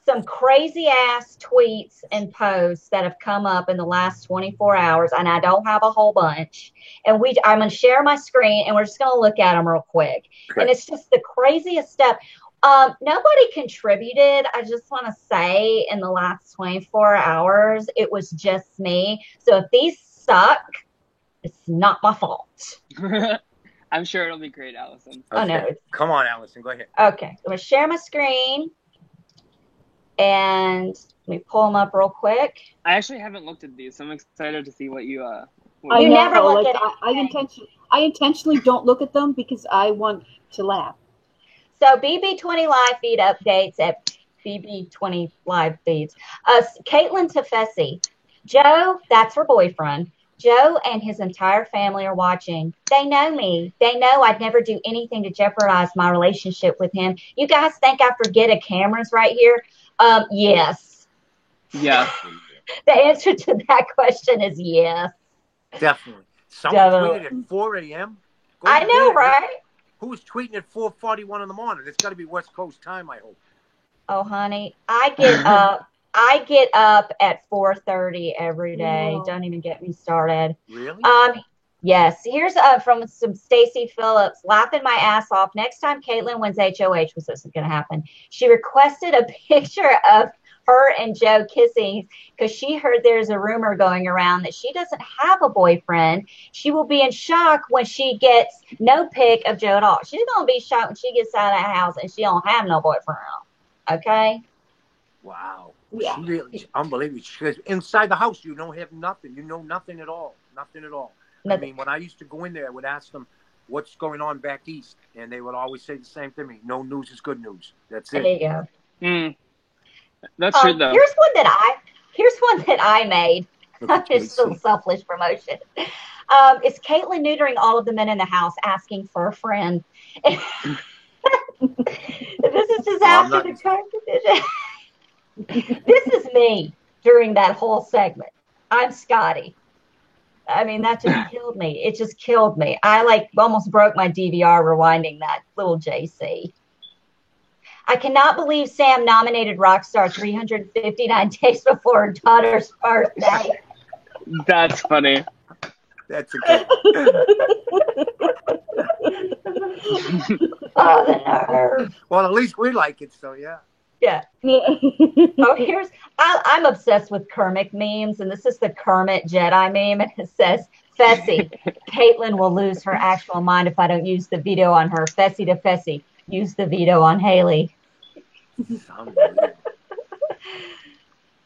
Speaker 2: some crazy ass tweets and posts that have come up in the last 24 hours, and I don't have a whole bunch. And I'm going to share my screen, and we're just going to look at them real quick. Okay. And it's just the craziest stuff. Nobody contributed. I just want to say in the last 24 hours, it was just me. So if these suck, it's not my fault.
Speaker 4: I'm sure it'll be great, Allison.
Speaker 1: Okay.
Speaker 2: Oh, no.
Speaker 1: Come on, Allison. Go ahead.
Speaker 2: Okay. I'm going to share my screen. And let me pull them up real quick.
Speaker 4: I actually haven't looked at these, so I'm excited to see what you...
Speaker 2: you never look at
Speaker 3: I intentionally don't look at them because I want to laugh.
Speaker 2: So BB20 live feed updates at BB20 live feeds. Caitlin Tefesi. Joe, that's her boyfriend. Joe and his entire family are watching. They know me. They know I'd never do anything to jeopardize my relationship with him. You guys think I forget a camera's right here? Yes.
Speaker 4: Yeah.
Speaker 2: The answer to that question is yes.
Speaker 1: Definitely. Someone tweeted at 4 a.m.
Speaker 2: I know, right?
Speaker 1: Who was tweeting at 4:41 in the morning? It's got to be West Coast time, I hope.
Speaker 2: Oh, honey, I get up. I get up at 4:30 every day. Don't even get me started.
Speaker 1: Really?
Speaker 2: Yes. Here's from some Stacy Phillips. Laughing my ass off. Next time Caitlin wins HOH, was this going to happen? She requested a picture of her and Joe kissing because she heard there's a rumor going around that she doesn't have a boyfriend. She will be in shock when she gets no pic of Joe at all. She's going to be shocked when she gets out of the house and she don't have no boyfriend. Okay?
Speaker 1: Wow. Yeah. Really, unbelievable. Because inside the house, you don't have nothing. You know nothing at all. Nothing at all. Nothing. I mean, when I used to go in there, I would ask them, what's going on back east? And they would always say the same thing to me. No news is good news. That's it.
Speaker 2: There you go.
Speaker 4: That's true, though.
Speaker 2: Here's one that I made. It's a selfish promotion. It's Caitlin neutering all of the men in the house, asking for a friend. This is just after the competition. This is me during that whole segment. I'm Scotty. I mean, that just killed me. It just killed me. I almost broke my DVR rewinding that little JC. I cannot believe Sam nominated Rockstar 359 days before her daughter's birthday.
Speaker 4: That's funny.
Speaker 1: That's a good one.
Speaker 2: Oh, the nerve.
Speaker 1: Well, at least we like it, so yeah.
Speaker 2: Yeah. Oh, I'm obsessed with Kermit memes, and this is the Kermit Jedi meme, and it says, Fessy, Caitlin will lose her actual mind if I don't use the veto on her. Fessy to Fessy, use the veto on Haley.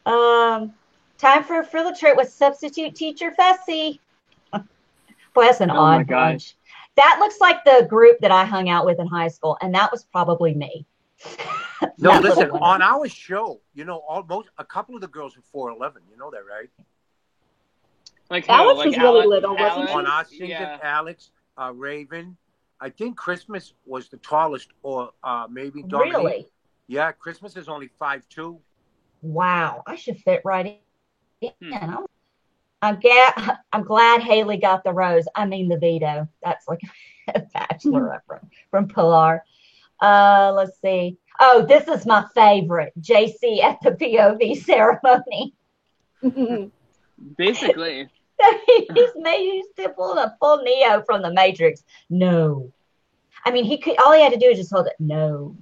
Speaker 2: Time for a field trip with substitute teacher Fessy. Boy, that's an odd bunch. That looks like the group that I hung out with in high school, and that was probably me.
Speaker 1: No, listen, on our show, you know, a couple of the girls were 4'11". You know that, right?
Speaker 4: Like
Speaker 3: Alex
Speaker 4: like
Speaker 3: was really little, wasn't
Speaker 1: On
Speaker 3: she?
Speaker 1: our season, Alex, Raven, I think Christmas was the tallest, or maybe Dominique.
Speaker 2: Really?
Speaker 1: Yeah, Christmas is only 5'2".
Speaker 2: Wow, I should fit right in. I'm glad Haley got the rose. I mean the veto. That's like a Bachelor reference from Pilar. Let's see. Oh, this is my favorite. JC at the POV ceremony.
Speaker 4: Basically.
Speaker 2: He's pulling a full Neo from the Matrix. No. I mean, all he had to do is just hold it. No.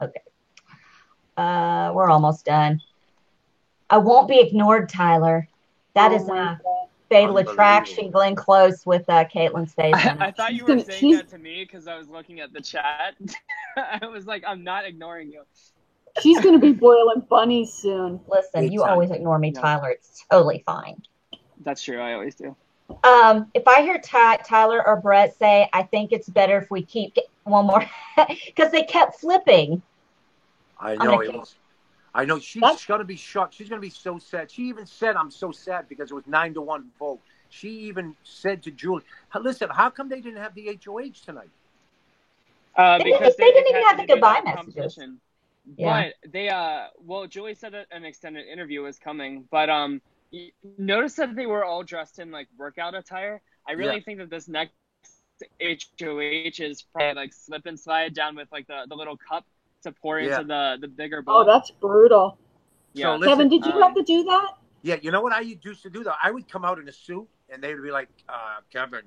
Speaker 2: Okay. We're almost done. I won't be ignored, Tyler. That is a Fatal Attraction, Glenn Close with Caitlin's face.
Speaker 4: I thought you were saying that to me because I was looking at the chat. I was like, I'm not ignoring you.
Speaker 3: She's going to be boiling bunnies soon.
Speaker 2: Listen, you always ignore me, Tyler. It's totally fine.
Speaker 4: That's true. I always do.
Speaker 2: If I hear Tyler or Brett say, I think it's better if we keep one more, because they kept flipping.
Speaker 1: I know. I know she's going to be shocked. She's going to be so sad. She even said, I'm so sad because it was 9-1 vote. She even said to Julie, listen, how come they didn't have the HOH tonight?
Speaker 2: Because they didn't even have the goodbye messages.
Speaker 4: Yeah. But Julie said that an extended interview was coming, but notice that they were all dressed in like workout attire. I really think that this next HOH is probably like slip and slide down with like the little cup to pour into the bigger bowl.
Speaker 3: Oh, that's brutal.
Speaker 1: Yeah. So
Speaker 3: listen, Kevin, did you have to do that?
Speaker 1: Yeah, you know what I used to do though? I would come out in a suit and they would be like, Kevin,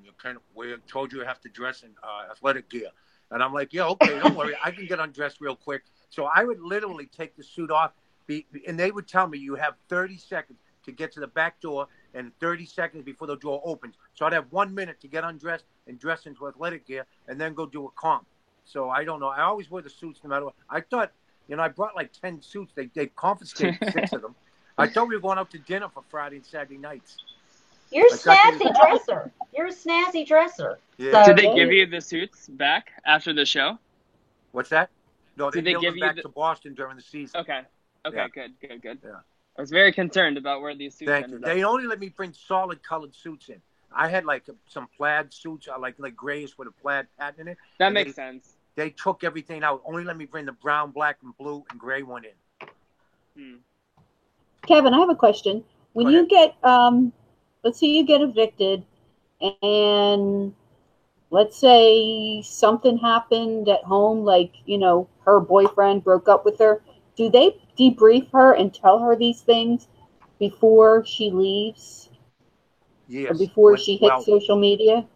Speaker 1: we told you have to dress in athletic gear. And I'm like, yeah, okay, don't worry. I can get undressed real quick. So I would literally take the suit off and they would tell me you have 30 seconds to get to the back door and 30 seconds before the door opens. So I'd have 1 minute to get undressed and dress into athletic gear and then go do a comp. So I don't know. I always wear the suits no matter what. I thought, I brought like 10 suits. They confiscated 6 of them. I thought we were going out to dinner for Friday and Saturday nights.
Speaker 2: You're a snazzy dresser. You're a snazzy dresser.
Speaker 1: Yeah.
Speaker 4: So, did they give you the suits back after the show?
Speaker 1: What's that? No, they
Speaker 4: give
Speaker 1: them back to Boston during the season.
Speaker 4: Okay,
Speaker 1: yeah.
Speaker 4: Good.
Speaker 1: Yeah.
Speaker 4: I was very concerned about where these suits ended up.
Speaker 1: They only let me bring solid colored suits in. I had like some plaid suits, like grayish with a plaid pattern in it.
Speaker 4: That makes sense.
Speaker 1: They took everything out. Only let me bring the brown, black, and blue and gray one in.
Speaker 3: Kevin, I have a question. When you get, let's say you get evicted, and let's say something happened at home, like, her boyfriend broke up with her. Do they debrief her and tell her these things before she leaves?
Speaker 1: Yes.
Speaker 3: Or before she hits social media?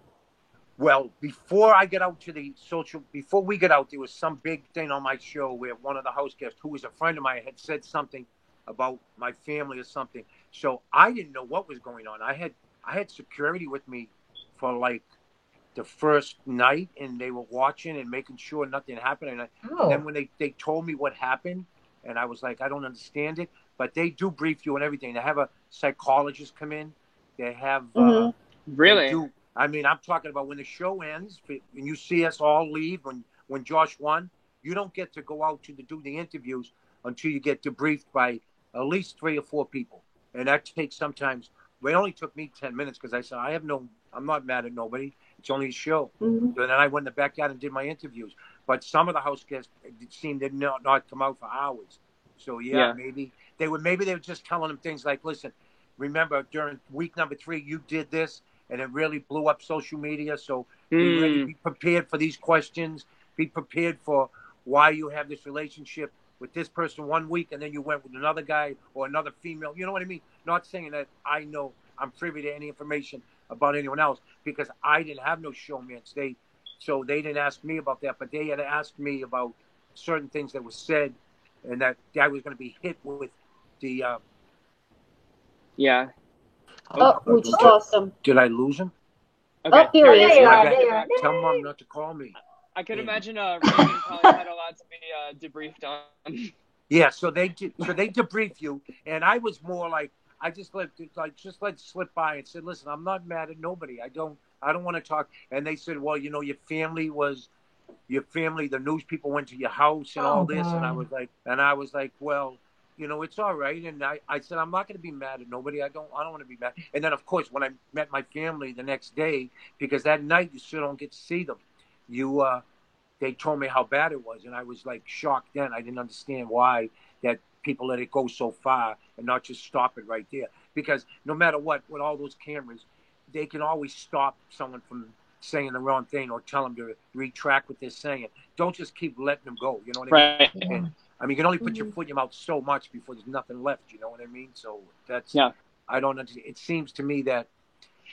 Speaker 1: Well, before we get out, there was some big thing on my show where one of the house guests, who was a friend of mine, had said something about my family or something. So I didn't know what was going on. I had security with me for like the first night, and they were watching and making sure nothing happened. And then when they told me what happened, and I was like, I don't understand it, but they do brief you and everything. They have a psychologist come in. They have
Speaker 4: really.
Speaker 1: I mean, I'm talking about when the show ends and you see us all leave when Josh won, you don't get to go out to do the interviews until you get debriefed by at least 3 or 4 people. And that takes sometimes, it only took me 10 minutes because I said, I'm not mad at nobody. It's only a show. And then I went in the backyard and did my interviews. But some of the house guests seemed to not come out for hours. So maybe they were just telling them things like, listen, remember during week number 3, you did this. And it really blew up social media. So be prepared for these questions. Be prepared for why you have this relationship with this person 1 week and then you went with another guy or another female. You know what I mean? Not saying that I know I'm privy to any information about anyone else because I didn't have no showmance. so they didn't ask me about that, but they had asked me about certain things that were said, and that I was going to be hit with the.
Speaker 4: Yeah.
Speaker 3: We just lost him.
Speaker 1: Did I lose him?
Speaker 4: Okay.
Speaker 3: Oh, here he is.
Speaker 1: Tell Mom not to call me.
Speaker 4: I could imagine Reagan probably had a lot to be debriefed on.
Speaker 1: Yeah, so they debrief you, and I was more like, I just let it slip by and said, listen, I'm not mad at nobody. I don't want to talk. And they said, well, your family, the news people went to your house and all this. And I was like, well, it's all right. And I said, I'm not going to be mad at nobody. I don't want to be mad. And then, of course, when I met my family the next day, because that night you still don't get to see them, they told me how bad it was. And I was like shocked then. I didn't understand why that people let it go so far and not just stop it right there. Because no matter what, with all those cameras, they can always stop someone from saying the wrong thing or tell them to retract what they're saying. Don't just keep letting them go. You know what I mean?
Speaker 4: Right.
Speaker 1: And, you can only put your foot in your mouth so much before there's nothing left. You know what I mean? So that's, I don't understand. It seems to me that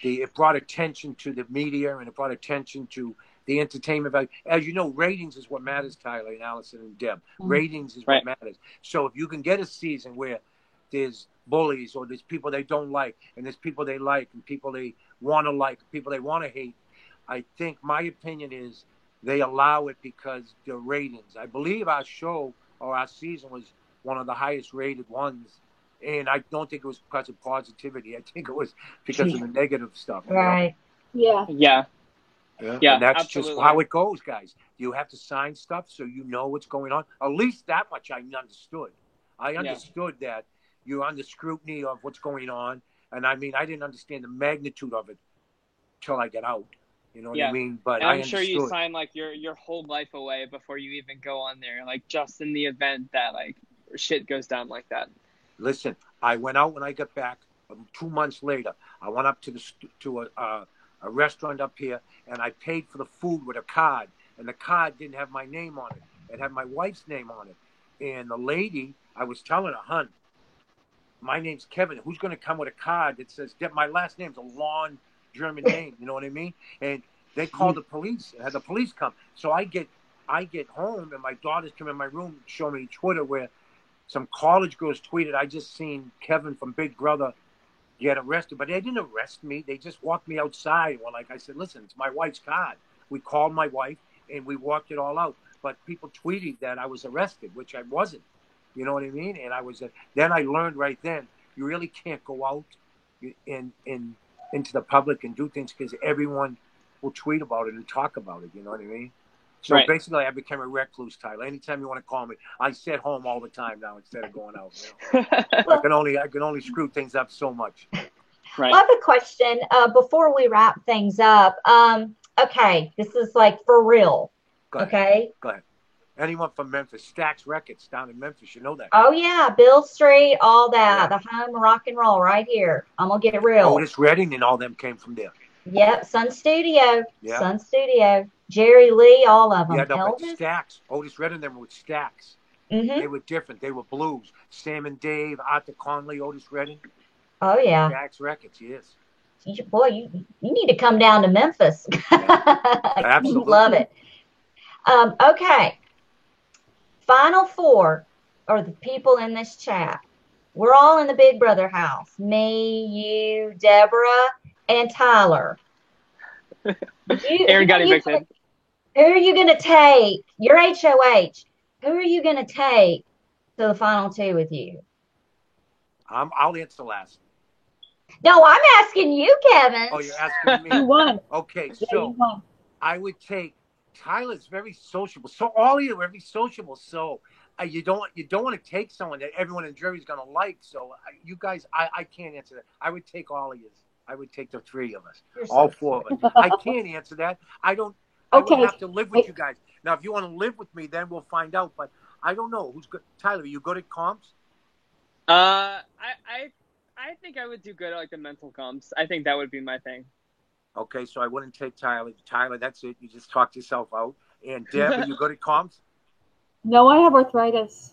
Speaker 1: it brought attention to the media and it brought attention to the entertainment value. As you know, ratings is what matters, Tyler and Allison and Deb. Ratings is what matters. So if you can get a season where there's bullies or there's people they don't like and there's people they like and people they want to like, people they want to hate, I think my opinion is they allow it because the ratings. I believe our show or our season was one of the highest rated ones. And I don't think it was because of positivity. I think it was because of the negative stuff.
Speaker 2: Right.
Speaker 3: Yeah.
Speaker 4: Yeah.
Speaker 1: Yeah, and that's absolutely just how it goes, guys. You have to sign stuff so you know what's going on. At least that much I understood. I understood that you're under scrutiny of what's going on. And I mean, I didn't understand the magnitude of it till I got out. You know what I mean? But
Speaker 4: I'm sure you sign like your whole life away before you even go on there, like just in the event that like shit goes down like that.
Speaker 1: Listen, I went out when I got back 2 months later. I went up to a restaurant up here, and I paid for the food with a card, and the card didn't have my name on it. It had my wife's name on it. And the lady, I was telling her, hun, my name's Kevin. Who's going to come with a card that says, my last name's a long German name, you know what I mean? And they called the police, and had the police come. So I get home, and my daughters come in my room and show me Twitter where some college girls tweeted, I just seen Kevin from Big Brother get arrested, but they didn't arrest me. They just walked me outside. Well, like I said, listen, it's my wife's card. We called my wife and we walked it all out. But people tweeted that I was arrested, which I wasn't. You know what I mean? And I was. Then I learned right then, you really can't go out into the public and do things because everyone will tweet about it and talk about it. You know what I mean? So basically, I became a recluse, Tyler. Anytime you want to call me, I sit home all the time now instead of going out. You know? I can only screw things up so much.
Speaker 2: Right. I have a question before we wrap things up. Okay, this is like for real.
Speaker 1: Go ahead.
Speaker 2: Okay.
Speaker 1: Go ahead. Anyone from Memphis, Stax Records down in Memphis, you know that.
Speaker 2: Oh yeah, Bill Street, all that. The home of rock and roll, right here. I'm gonna get it real.
Speaker 1: Otis Redding and all them came from there.
Speaker 2: Yep, Sun Studio. Yeah. Sun Studio. Jerry Lee, all of them.
Speaker 1: Yeah, no, but Stax. Otis Redding them with Stax.
Speaker 2: Mm-hmm.
Speaker 1: They were different. They were blues. Sam and Dave, Arthur Conley, Otis Redding.
Speaker 2: Oh yeah.
Speaker 1: Stax Records, yes.
Speaker 2: Boy, you need to come down to Memphis.
Speaker 1: Yeah. Absolutely.
Speaker 2: Love it. Okay. Final four are the people in this chat. We're all in the Big Brother house. Me, you, Deborah, and Tyler.
Speaker 4: Aaron got evicted.
Speaker 2: Who are you going to take? You're HOH. Who are you going to take to the final two with you?
Speaker 1: I'll answer last.
Speaker 2: No, I'm asking you, Kevin.
Speaker 1: Oh, you're asking me?
Speaker 3: You won.
Speaker 1: Okay, so I would take Tyler's very sociable. So all of you are very sociable. So you don't want to take someone that everyone in Jersey is going to like. So you guys, I can't answer that. I would take all of you. I would take the three of us, all four of us. I can't answer that. I don't. Okay. I would have to live with you guys. Now, if you want to live with me, then we'll find out. But I don't know who's good. Tyler, are you good at comps?
Speaker 4: I think I would do good at like the mental comps. I think that would be my thing.
Speaker 1: Okay, so I wouldn't take Tyler. Tyler, that's it. You just talked yourself out. And Deb, are you good at comps?
Speaker 3: No, I have arthritis.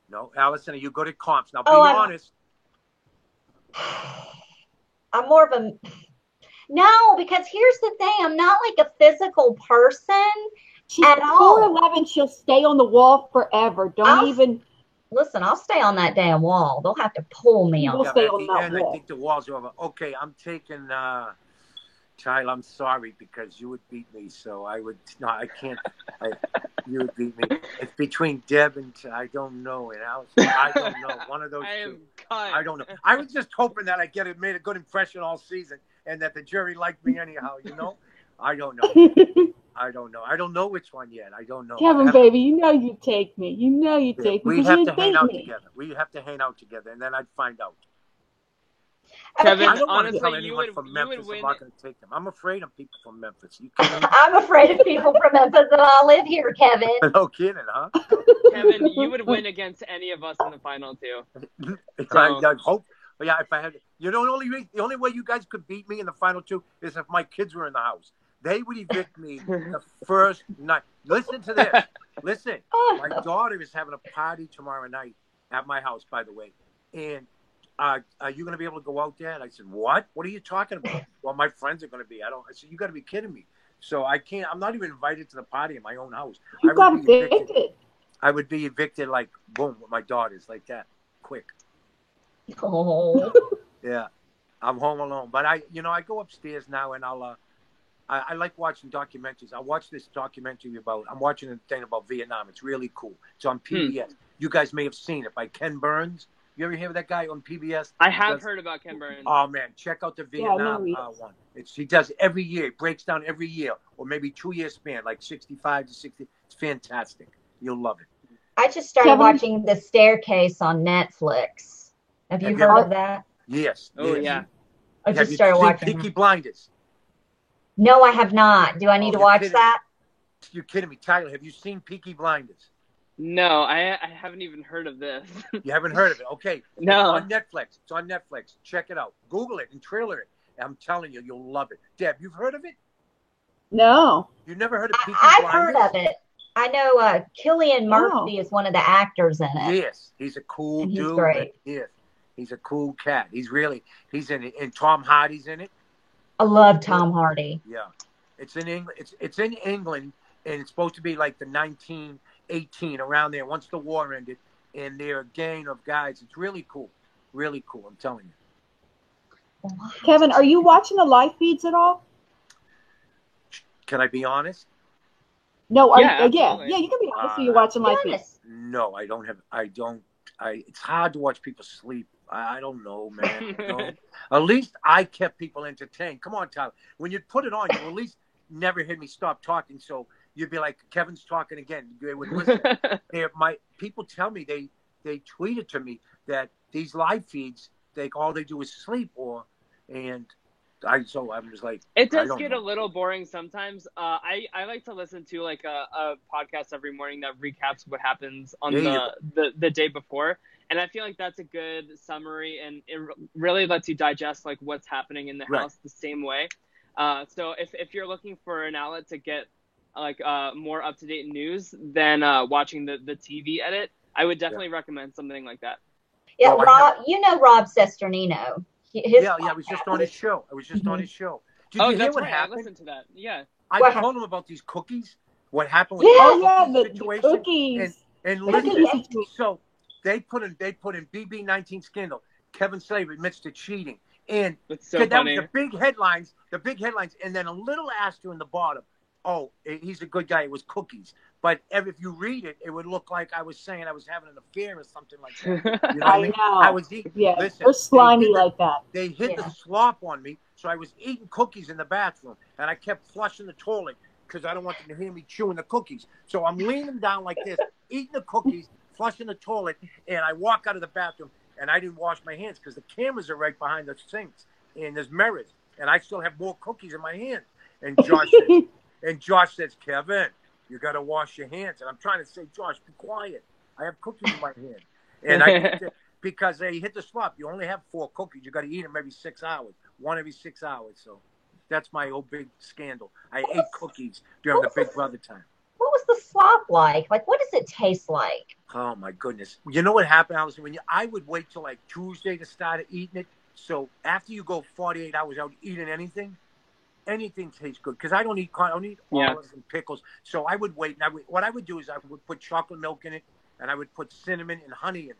Speaker 1: No, Allison, are you good at comps? Now, be honest.
Speaker 2: I'm more of a. No, because here's the thing. I'm not like a physical person
Speaker 3: She's
Speaker 2: at all.
Speaker 3: 4'11". She'll stay on the wall forever.
Speaker 2: Listen, I'll stay on that damn wall. They'll have to pull me
Speaker 3: We'll
Speaker 2: off.
Speaker 3: stay
Speaker 1: At
Speaker 3: on
Speaker 1: the
Speaker 3: that
Speaker 1: end, I
Speaker 3: wall.
Speaker 1: think the walls are over. Okay, I'm taking Child, I'm sorry because you would beat me. So I can't. You would beat me. It's between Deb and I don't know. And I don't know. One of those two. I don't know. I was just hoping that I made a good impression all season and that the jury liked me anyhow. I don't know. I don't know. I don't know which one yet. I don't know.
Speaker 3: Kevin, baby, you know you take me. You know you take me.
Speaker 1: We have
Speaker 3: you
Speaker 1: to hang
Speaker 3: beat
Speaker 1: out
Speaker 3: me.
Speaker 1: together. We have to hang out together, and then I'd find out.
Speaker 4: Kevin,
Speaker 1: I don't want to
Speaker 4: honestly,
Speaker 1: tell anyone from Memphis I'm not going to take them. I'm afraid of people from Memphis. You kidding me?
Speaker 2: I'm afraid of people from Memphis, and I live here, Kevin.
Speaker 1: No kidding, huh?
Speaker 4: Kevin, you would win against any of us in the final two.
Speaker 1: I hope. But yeah, if I had, the only way you guys could beat me in the final two is if my kids were in the house. They would evict me the first night. Listen to this. Listen, my daughter is having a party tomorrow night at my house, by the way. And are you going to be able to go out there? And I said, what? What are you talking about? Well, my friends are going to be. I said, you got to be kidding me. So I can't. I'm not even invited to the party in my own house.
Speaker 3: You got evicted.
Speaker 1: I would be evicted like boom with my daughters like that, quick.
Speaker 2: Oh.
Speaker 1: Yeah, I'm home alone. But I go upstairs now and I like watching documentaries. I watched this documentary I'm watching a thing about Vietnam. It's really cool. It's on PBS. You guys may have seen it by Ken Burns. You ever hear of that guy on PBS?
Speaker 4: I have heard about Ken Burns.
Speaker 1: Oh man, check out the Vietnam one. He does it every year. It breaks down every year, or maybe 2 year span, like 65 to 60. It's fantastic. You'll love it.
Speaker 2: I just started watching The Staircase on Netflix. Have you heard of that?
Speaker 1: Yes.
Speaker 4: Oh
Speaker 1: yes.
Speaker 4: yeah.
Speaker 2: I just started watching
Speaker 1: Peaky Blinders.
Speaker 2: No, I have not. Do I need to watch that?
Speaker 1: You're kidding me. Tyler, have you seen Peaky Blinders?
Speaker 4: No, I haven't even heard of this.
Speaker 1: You haven't heard of it? Okay.
Speaker 4: No.
Speaker 1: It's on Netflix. Check it out. Google it and trailer it. I'm telling you, you'll love it. Deb, you've heard of it?
Speaker 3: No.
Speaker 1: You never heard of Peaky
Speaker 2: I've
Speaker 1: Blinders?
Speaker 2: heard of it. I know Cillian Murphy is one of the actors in it.
Speaker 1: Yes. He's a cool dude.
Speaker 2: He's great.
Speaker 1: Yes. He's a cool cat. He's in it. And Tom Hardy's in it.
Speaker 2: I love Tom Hardy.
Speaker 1: Yeah. It's in England. It's in England, and it's supposed to be like the 1918, around there, once the war ended, and they're a gang of guys. It's really cool. Really cool, I'm telling you.
Speaker 3: Kevin, are you watching the live feeds at all?
Speaker 1: Can I be honest?
Speaker 3: No,
Speaker 4: yeah,
Speaker 3: you can be honest. So you're watching live feeds.
Speaker 1: No, I don't. It's hard to watch people sleep. I don't know, man. At least I kept people entertained. Come on, Tyler. When you put it on, you at least never hear me stop talking. So you'd be like, Kevin's talking again. They would listen. My people tell me they tweeted to me that these live feeds, all they do is sleep, I'm just like,
Speaker 4: it does get a little boring sometimes. I like to listen to like a podcast every morning that recaps what happens on the day before. And I feel like that's a good summary, and it really lets you digest like what's happening in the house the same way. So if you're looking for an outlet to get like more up-to-date news than watching the TV edit, I would definitely recommend something like that.
Speaker 2: Yeah, Rob, Rob Cesternino.
Speaker 1: I was just on his show. On his show. Did you hear what happened?
Speaker 4: I listened to that. Yeah.
Speaker 1: I told him about these cookies. What happened with
Speaker 3: the
Speaker 1: situation?
Speaker 3: cookies.
Speaker 1: And listen, so they put in BB19 scandal. Kevin Slater admits to cheating. And
Speaker 4: that's so funny.
Speaker 1: The big headlines, and then a little asterisk in the bottom. Oh, he's a good guy. It was cookies. But if you read it, it would look like I was saying I was having an affair or something like that. You know what I mean? I was eating.
Speaker 3: Yeah,
Speaker 1: listen,
Speaker 3: they're slimy like that.
Speaker 1: They hid the slop on me, so I was eating cookies in the bathroom, and I kept flushing the toilet because I don't want them to hear me chewing the cookies. So I'm leaning down like this, eating the cookies, flushing the toilet, and I walk out of the bathroom, and I didn't wash my hands because the cameras are right behind the sinks, and there's mirrors, and I still have more cookies in my hand. And Josh says, Kevin, you got to wash your hands. And I'm trying to say, Josh, be quiet. I have cookies in my hand. And because they hit the slop, you only have 4 cookies. You got to eat them every 6 hours, one every 6 hours. So that's my old big scandal. I ate cookies during the Big Brother time.
Speaker 2: What was the slop like? Like, what does it taste like?
Speaker 1: Oh, my goodness. You know what happened? I would wait till like Tuesday to start eating it. So after you go 48 hours without eating anything, anything tastes good because I don't eat olives and pickles. So I would wait. And what I would do is I would put chocolate milk in it, and I would put cinnamon and honey in it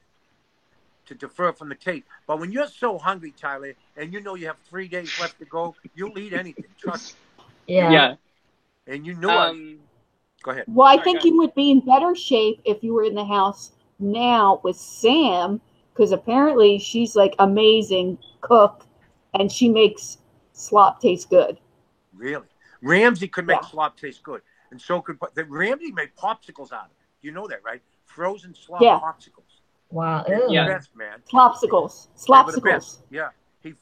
Speaker 1: to defer from the taste. But when you're so hungry, Tyler, and you know you have 3 days left to go, you'll eat anything. Trust me.
Speaker 4: Yeah.
Speaker 1: And you know Go ahead.
Speaker 3: Well, I think you would be in better shape if you were in the house now with Sam, because apparently she's like amazing cook, and she makes slop taste good.
Speaker 1: Really? Ramsey could make slop taste good, and so could Ramsey made popsicles out of it. You know that, right? Frozen slop popsicles.
Speaker 2: Wow.
Speaker 1: They're the best, man.
Speaker 3: Slopsicles.
Speaker 1: Yeah. He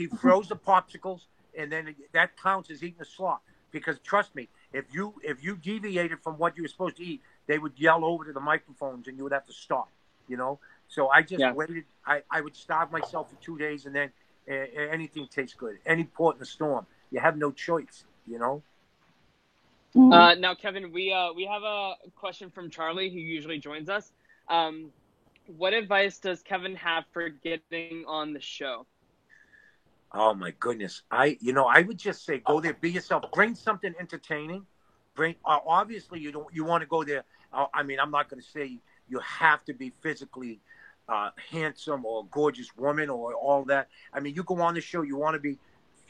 Speaker 1: froze the popsicles, and then that counts as eating the slop. Because trust me, if you deviated from what you were supposed to eat, they would yell over to the microphones, and you would have to stop. You know. So I just waited. I would starve myself for 2 days, and then anything tastes good. Any port in the storm, you have no choice. You know.
Speaker 4: Now, Kevin, we have a question from Charlie, who usually joins us. What advice does Kevin have for getting on the show?
Speaker 1: Oh my goodness! I would just say go there, be yourself, bring something entertaining. Obviously you want to go there. I mean, I'm not going to say you have to be physically handsome or a gorgeous woman or all that. I mean, you go on the show, you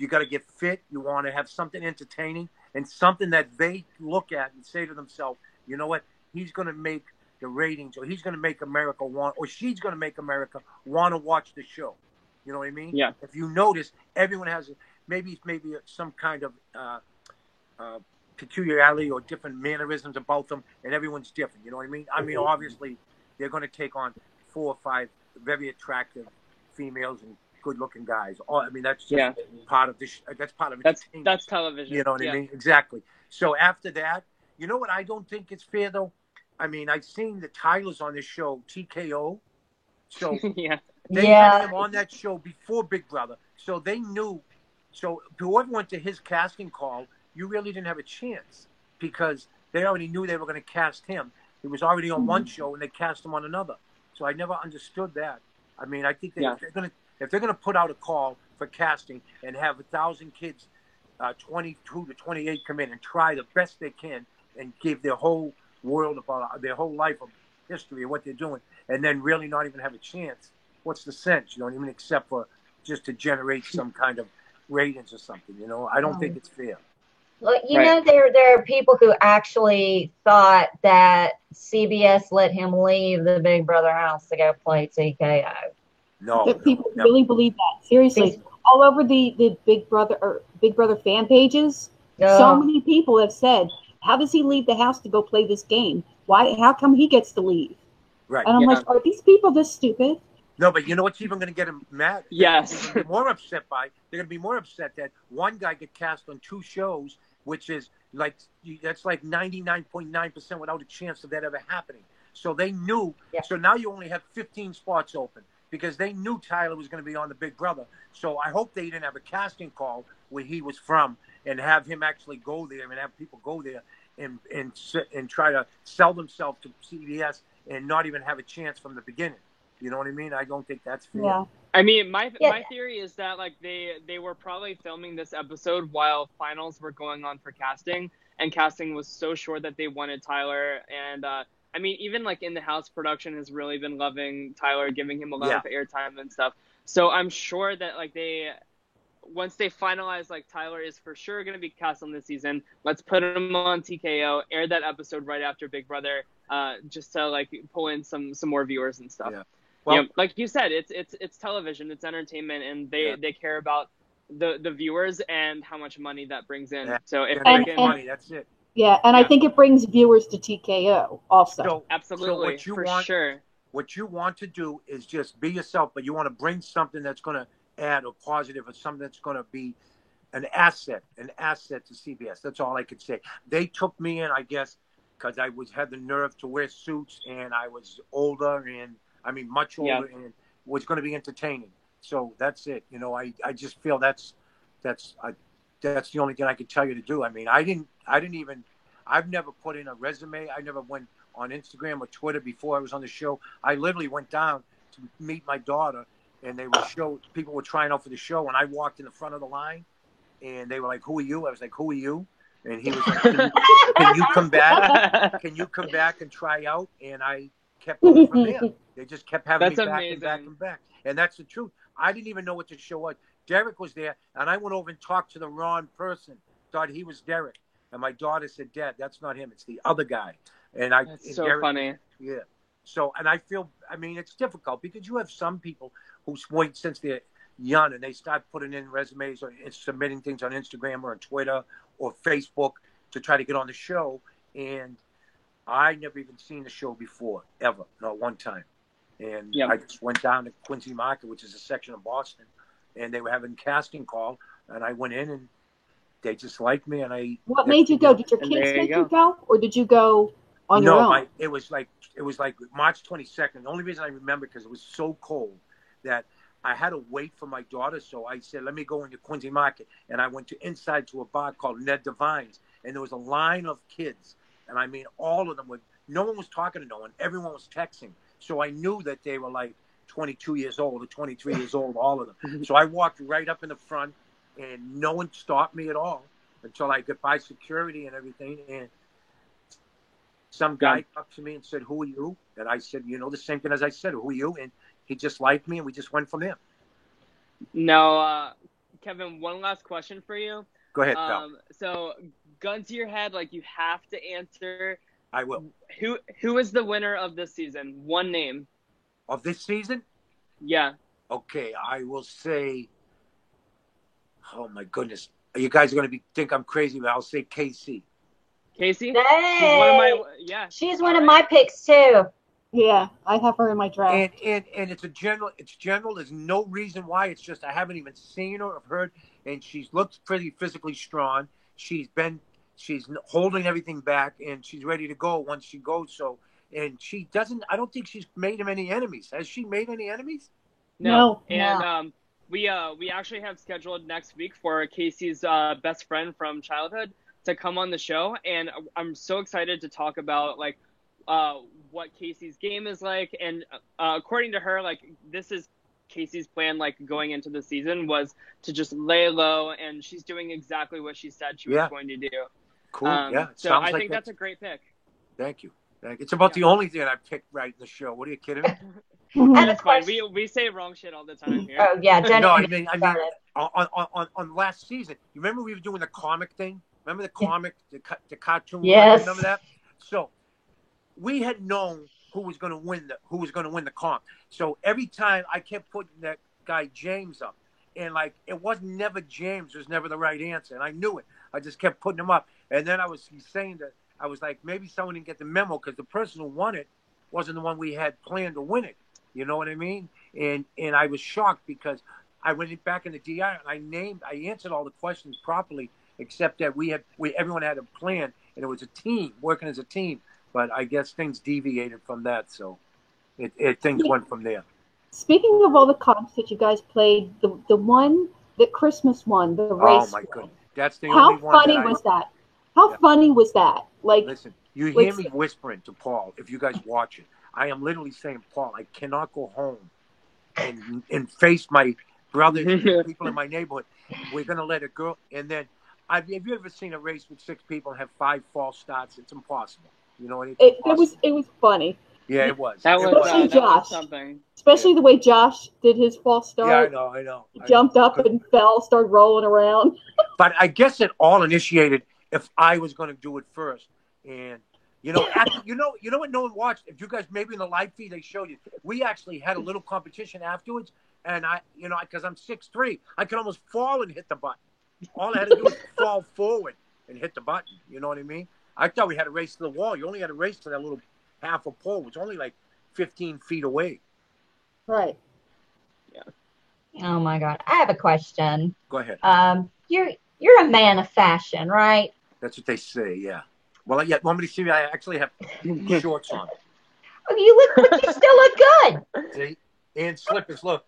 Speaker 1: got to get fit. You want to have something entertaining and something that they look at and say to themselves, you know what? He's going to make the ratings, or he's going to make America want, or she's going to make America want to watch the show. You know what I mean?
Speaker 4: Yeah.
Speaker 1: If you notice, everyone has maybe some kind of peculiarity or different mannerisms about them, and everyone's different. You know what I mean? I mean, obviously, they're going to take on 4 or 5 very attractive females and good-looking guys. I mean, that's just part of this. That's part of entertainment.
Speaker 4: That's television.
Speaker 1: You know what I mean? Exactly. So after that, you know what? I don't think it's fair though. I mean, I've seen the Tylers on this show, TKO. So they had him on that show before Big Brother. So they knew. So whoever went to his casting call, you really didn't have a chance because they already knew they were going to cast him. He was already on one show and they cast him on another. So I never understood that. I mean, I think if they're going to put out a call for casting and have 1,000 kids, 22 to 28 come in and try the best they can and give their whole world about their whole life of history of what they're doing, and then really not even have a chance. What's the sense? You know what I mean? Except for just to generate some kind of ratings or something. You know, I don't think it's fair.
Speaker 2: Look, you know, there are people who actually thought that CBS let him leave the Big Brother house to go play TKO.
Speaker 1: No,
Speaker 3: people really believe that. Seriously, all over the Big Brother fan pages, so many people have said, "How does he leave the house to go play this game? Why? How come he gets to leave?"
Speaker 1: Right.
Speaker 3: And I'm like, are these people this stupid?
Speaker 1: No, but you know what's even going to get him mad?
Speaker 4: Yes.
Speaker 1: They're going to be more upset they're going to be more upset that one guy get cast on 2 shows, which is like, that's like 99.9% without a chance of that ever happening. So they knew. Yeah. So now you only have 15 spots open because they knew Tyler was going to be on the Big Brother. So I hope they didn't have a casting call where he was from and have him actually go there and have people go there and try to sell themselves to CBS and not even have a chance from the beginning. You know what I mean? I don't think that's fair.
Speaker 3: Yeah.
Speaker 4: I mean, my theory is that like they were probably filming this episode while finals were going on for casting, and casting was so short that they wanted Tyler. And I mean, even like In the House production has really been loving Tyler, giving him a lot of airtime and stuff. So I'm sure that like once they finalize like Tyler is for sure going to be cast on this season, let's put him on TKO, air that episode right after Big Brother, just to like pull in some more viewers and stuff.
Speaker 1: Yeah. Well,
Speaker 4: you know, like you said, it's television, it's entertainment, and they care about the viewers and how much money that brings in.
Speaker 1: Yeah.
Speaker 4: So if
Speaker 1: money, that's it.
Speaker 3: Yeah, and I think it brings viewers to TKO also.
Speaker 1: So,
Speaker 4: absolutely, sure.
Speaker 1: What you want to do is just be yourself, but you want to bring something that's going to add or positive or something that's going to be an asset to CBS. That's all I could say. They took me in, I guess, because I had the nerve to wear suits and I was older and much older and was going to be entertaining. So that's it. You know, I just feel that's the only thing I could tell you to do. I mean, I've never put in a resume. I never went on Instagram or Twitter before I was on the show. I literally went down to meet my daughter and people were trying out for the show and I walked in the front of the line and they were like, "Who are you?" I was like, "Who are you?" And he was like, can you come back? Can you come back and try out?" And I kept going from there. They just kept having me back and back and back. And that's the truth. I didn't even know what the show was. Derek was there, and I went over and talked to the wrong person. Thought he was Derek. And my daughter said, "Dad, that's not him. It's the other guy." And
Speaker 4: that's so funny.
Speaker 1: Yeah. So, and I feel, I mean, it's difficult because you have some people who wait since they're young and they start putting in resumes or submitting things on Instagram or on Twitter or Facebook to try to get on the show. And I never even seen the show before, ever, not one time. And I just went down to Quincy Market, which is a section of Boston, and they were having a casting call, and I went in and they just liked me. And
Speaker 3: What made you go? Did your kids make you go, or did you go on your own?
Speaker 1: No, it was like March 22nd. The only reason I remember because it was so cold that I had to wait for my daughter. So I said, "Let me go into Quincy Market," and I went inside to a bar called Ned Devine's, and there was a line of kids, and I mean, all of them were. No one was talking to no one. Everyone was texting. So I knew that they were like 22 years old or 23 years old, all of them. So I walked right up in the front, and no one stopped me at all until I got by security and everything. And some guy came up to me and said, "Who are you?" And I said, the same thing as I said, "Who are you?" And he just liked me, and we just went from there.
Speaker 4: Now, Kevin, one last question for you.
Speaker 1: Go ahead, pal.
Speaker 4: So, gun to your head, like you have to answer.
Speaker 1: I will.
Speaker 4: Who is the winner of this season? One name.
Speaker 1: Of this season?
Speaker 4: Yeah.
Speaker 1: Okay, I will say. Oh my goodness, you guys are going to think I'm crazy, but I'll say Casey.
Speaker 4: Casey?
Speaker 2: Hey. She's one of my picks too.
Speaker 3: Yeah, I have her in my draft.
Speaker 1: And it's general. There's no reason why. It's just I haven't even seen her or heard. And she looks pretty physically strong. She's holding everything back, and she's ready to go once she goes. So, and she doesn't. I don't think she's made him any enemies. Has she made any enemies?
Speaker 4: No. And we actually have scheduled next week for Casey's best friend from childhood to come on the show, and I'm so excited to talk about like what Casey's game is like. And according to her, like this is Casey's plan, like going into the season, was to just lay low, and she's doing exactly what she said she was going to do.
Speaker 1: Cool.
Speaker 4: So I think that's a great pick.
Speaker 1: Thank you. It's about the only thing I picked right in the show. What are you kidding me?
Speaker 2: And
Speaker 4: it's fine. We say wrong shit all the time here.
Speaker 2: Oh yeah, Jenny.
Speaker 1: No, I mean on last season, you remember we were doing the comic thing? Remember the comic, the cartoon?
Speaker 2: Yes.
Speaker 1: Remember that? So we had known who was going to win the comp. So every time I kept putting that guy James up, and like it was never James was never the right answer, and I knew it. I just kept putting him up, and then I was saying that I was like, maybe someone didn't get the memo because the person who won it wasn't the one we had planned to win it. You know what I mean? And I was shocked because I went back in the DI and I answered all the questions properly, except that everyone had a plan, and it was a team working as a team. But I guess things deviated from that, so things went from there.
Speaker 3: Speaking of all the comps that you guys played, the one that Christmas won, the race.
Speaker 1: Oh my goodness, that's the only one.
Speaker 3: How funny was that? How funny was that? Like,
Speaker 1: listen, you hear me whispering to Paul. If you guys watch it, I am literally saying, Paul, I cannot go home and face my brothers and people in my neighborhood. We're gonna let it go. And then, have you ever seen a race with 6 people and have 5 false starts? It's impossible. You know what I mean?
Speaker 3: It was funny.
Speaker 1: Yeah, it was.
Speaker 4: That was something.
Speaker 3: Especially the way Josh did his false start.
Speaker 1: Yeah, I know.
Speaker 3: He jumped up and fell, started rolling around.
Speaker 1: But I guess it all initiated if I was going to do it first. And, you know what no one watched? If you guys, maybe in the live feed, they showed you. We actually had a little competition afterwards. And because I'm 6'3", I could almost fall and hit the button. All I had to do was fall forward and hit the button. You know what I mean? I thought we had to race to the wall. You only had to race to that little half a pole, which was only like 15 feet away.
Speaker 3: Right.
Speaker 1: Yeah.
Speaker 2: Oh my God. I have a question.
Speaker 1: Go ahead.
Speaker 2: You're a man of fashion, right?
Speaker 1: That's what they say, yeah. Well, yeah, want me to see me? I actually have shorts on.
Speaker 2: Oh, but you still look good.
Speaker 1: See? And slippers, look.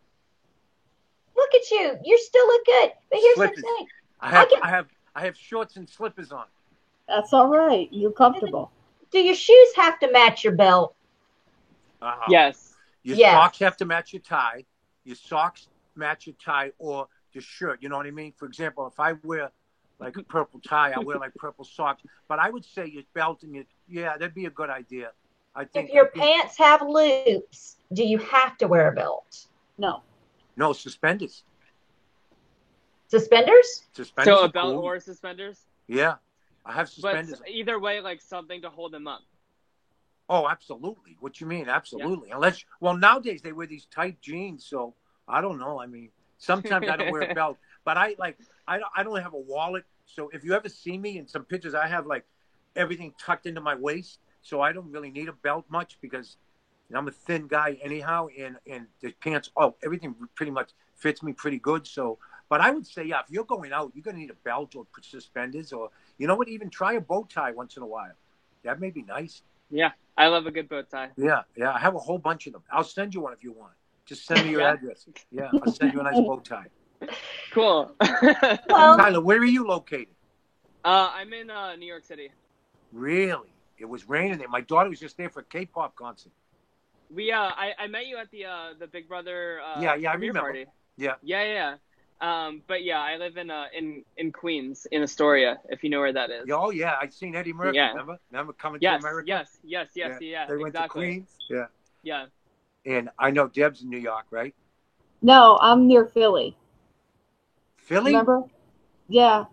Speaker 2: Look at you. You still look good. But here's
Speaker 1: slippers.
Speaker 2: the thing.
Speaker 1: I have shorts and slippers on.
Speaker 3: That's all right. You're comfortable.
Speaker 2: Do your shoes have to match your belt?
Speaker 4: Yes.
Speaker 1: Your socks have to match your tie. Your socks match your tie, or just shirt. You know what I mean? For example, if I wear like a purple tie, I wear like purple socks. But I would say your belt and that'd be a good idea. I think
Speaker 2: if your pants have loops, do you have to wear a belt?
Speaker 3: No.
Speaker 1: No, suspenders.
Speaker 2: Suspenders?
Speaker 1: Suspenders.
Speaker 6: So a belt or suspenders?
Speaker 1: Yeah, I have suspenders.
Speaker 6: But either way, like something to hold them up.
Speaker 1: Oh, absolutely. What you mean? Absolutely. Yeah. Nowadays they wear these tight jeans, so I don't know. I mean, sometimes I don't wear a belt, but I don't have a wallet. So if you ever see me in some pictures, I have like everything tucked into my waist, so I don't really need a belt much because I'm a thin guy anyhow, and the pants, everything pretty much fits me pretty good. So, but I would say, yeah, if you're going out, you're gonna need a belt or suspenders, or you know what, even try a bow tie once in a while. That may be nice.
Speaker 6: Yeah, I love a good bow tie.
Speaker 1: Yeah, I have a whole bunch of them. I'll send you one if you want. Just send me your address. Yeah, I'll send you a nice bow tie.
Speaker 6: Cool.
Speaker 1: Tyler, where are you located?
Speaker 6: I'm in New York City.
Speaker 1: Really? It was raining there. My daughter was just there for a K-pop concert.
Speaker 6: I met you at the Big Brother
Speaker 1: I remember.
Speaker 6: party.
Speaker 1: Yeah.
Speaker 6: But yeah, I live in Queens, in Astoria, if you know where that is.
Speaker 1: Oh yeah, I've seen Eddie Murphy.
Speaker 6: Yeah.
Speaker 1: Remember coming to America?
Speaker 6: Yes.
Speaker 1: They went to Queens. Yeah.
Speaker 6: Yeah.
Speaker 1: And I know Deb's in New York, right?
Speaker 3: No, I'm near Philly.
Speaker 1: Philly?
Speaker 3: Remember? Yeah.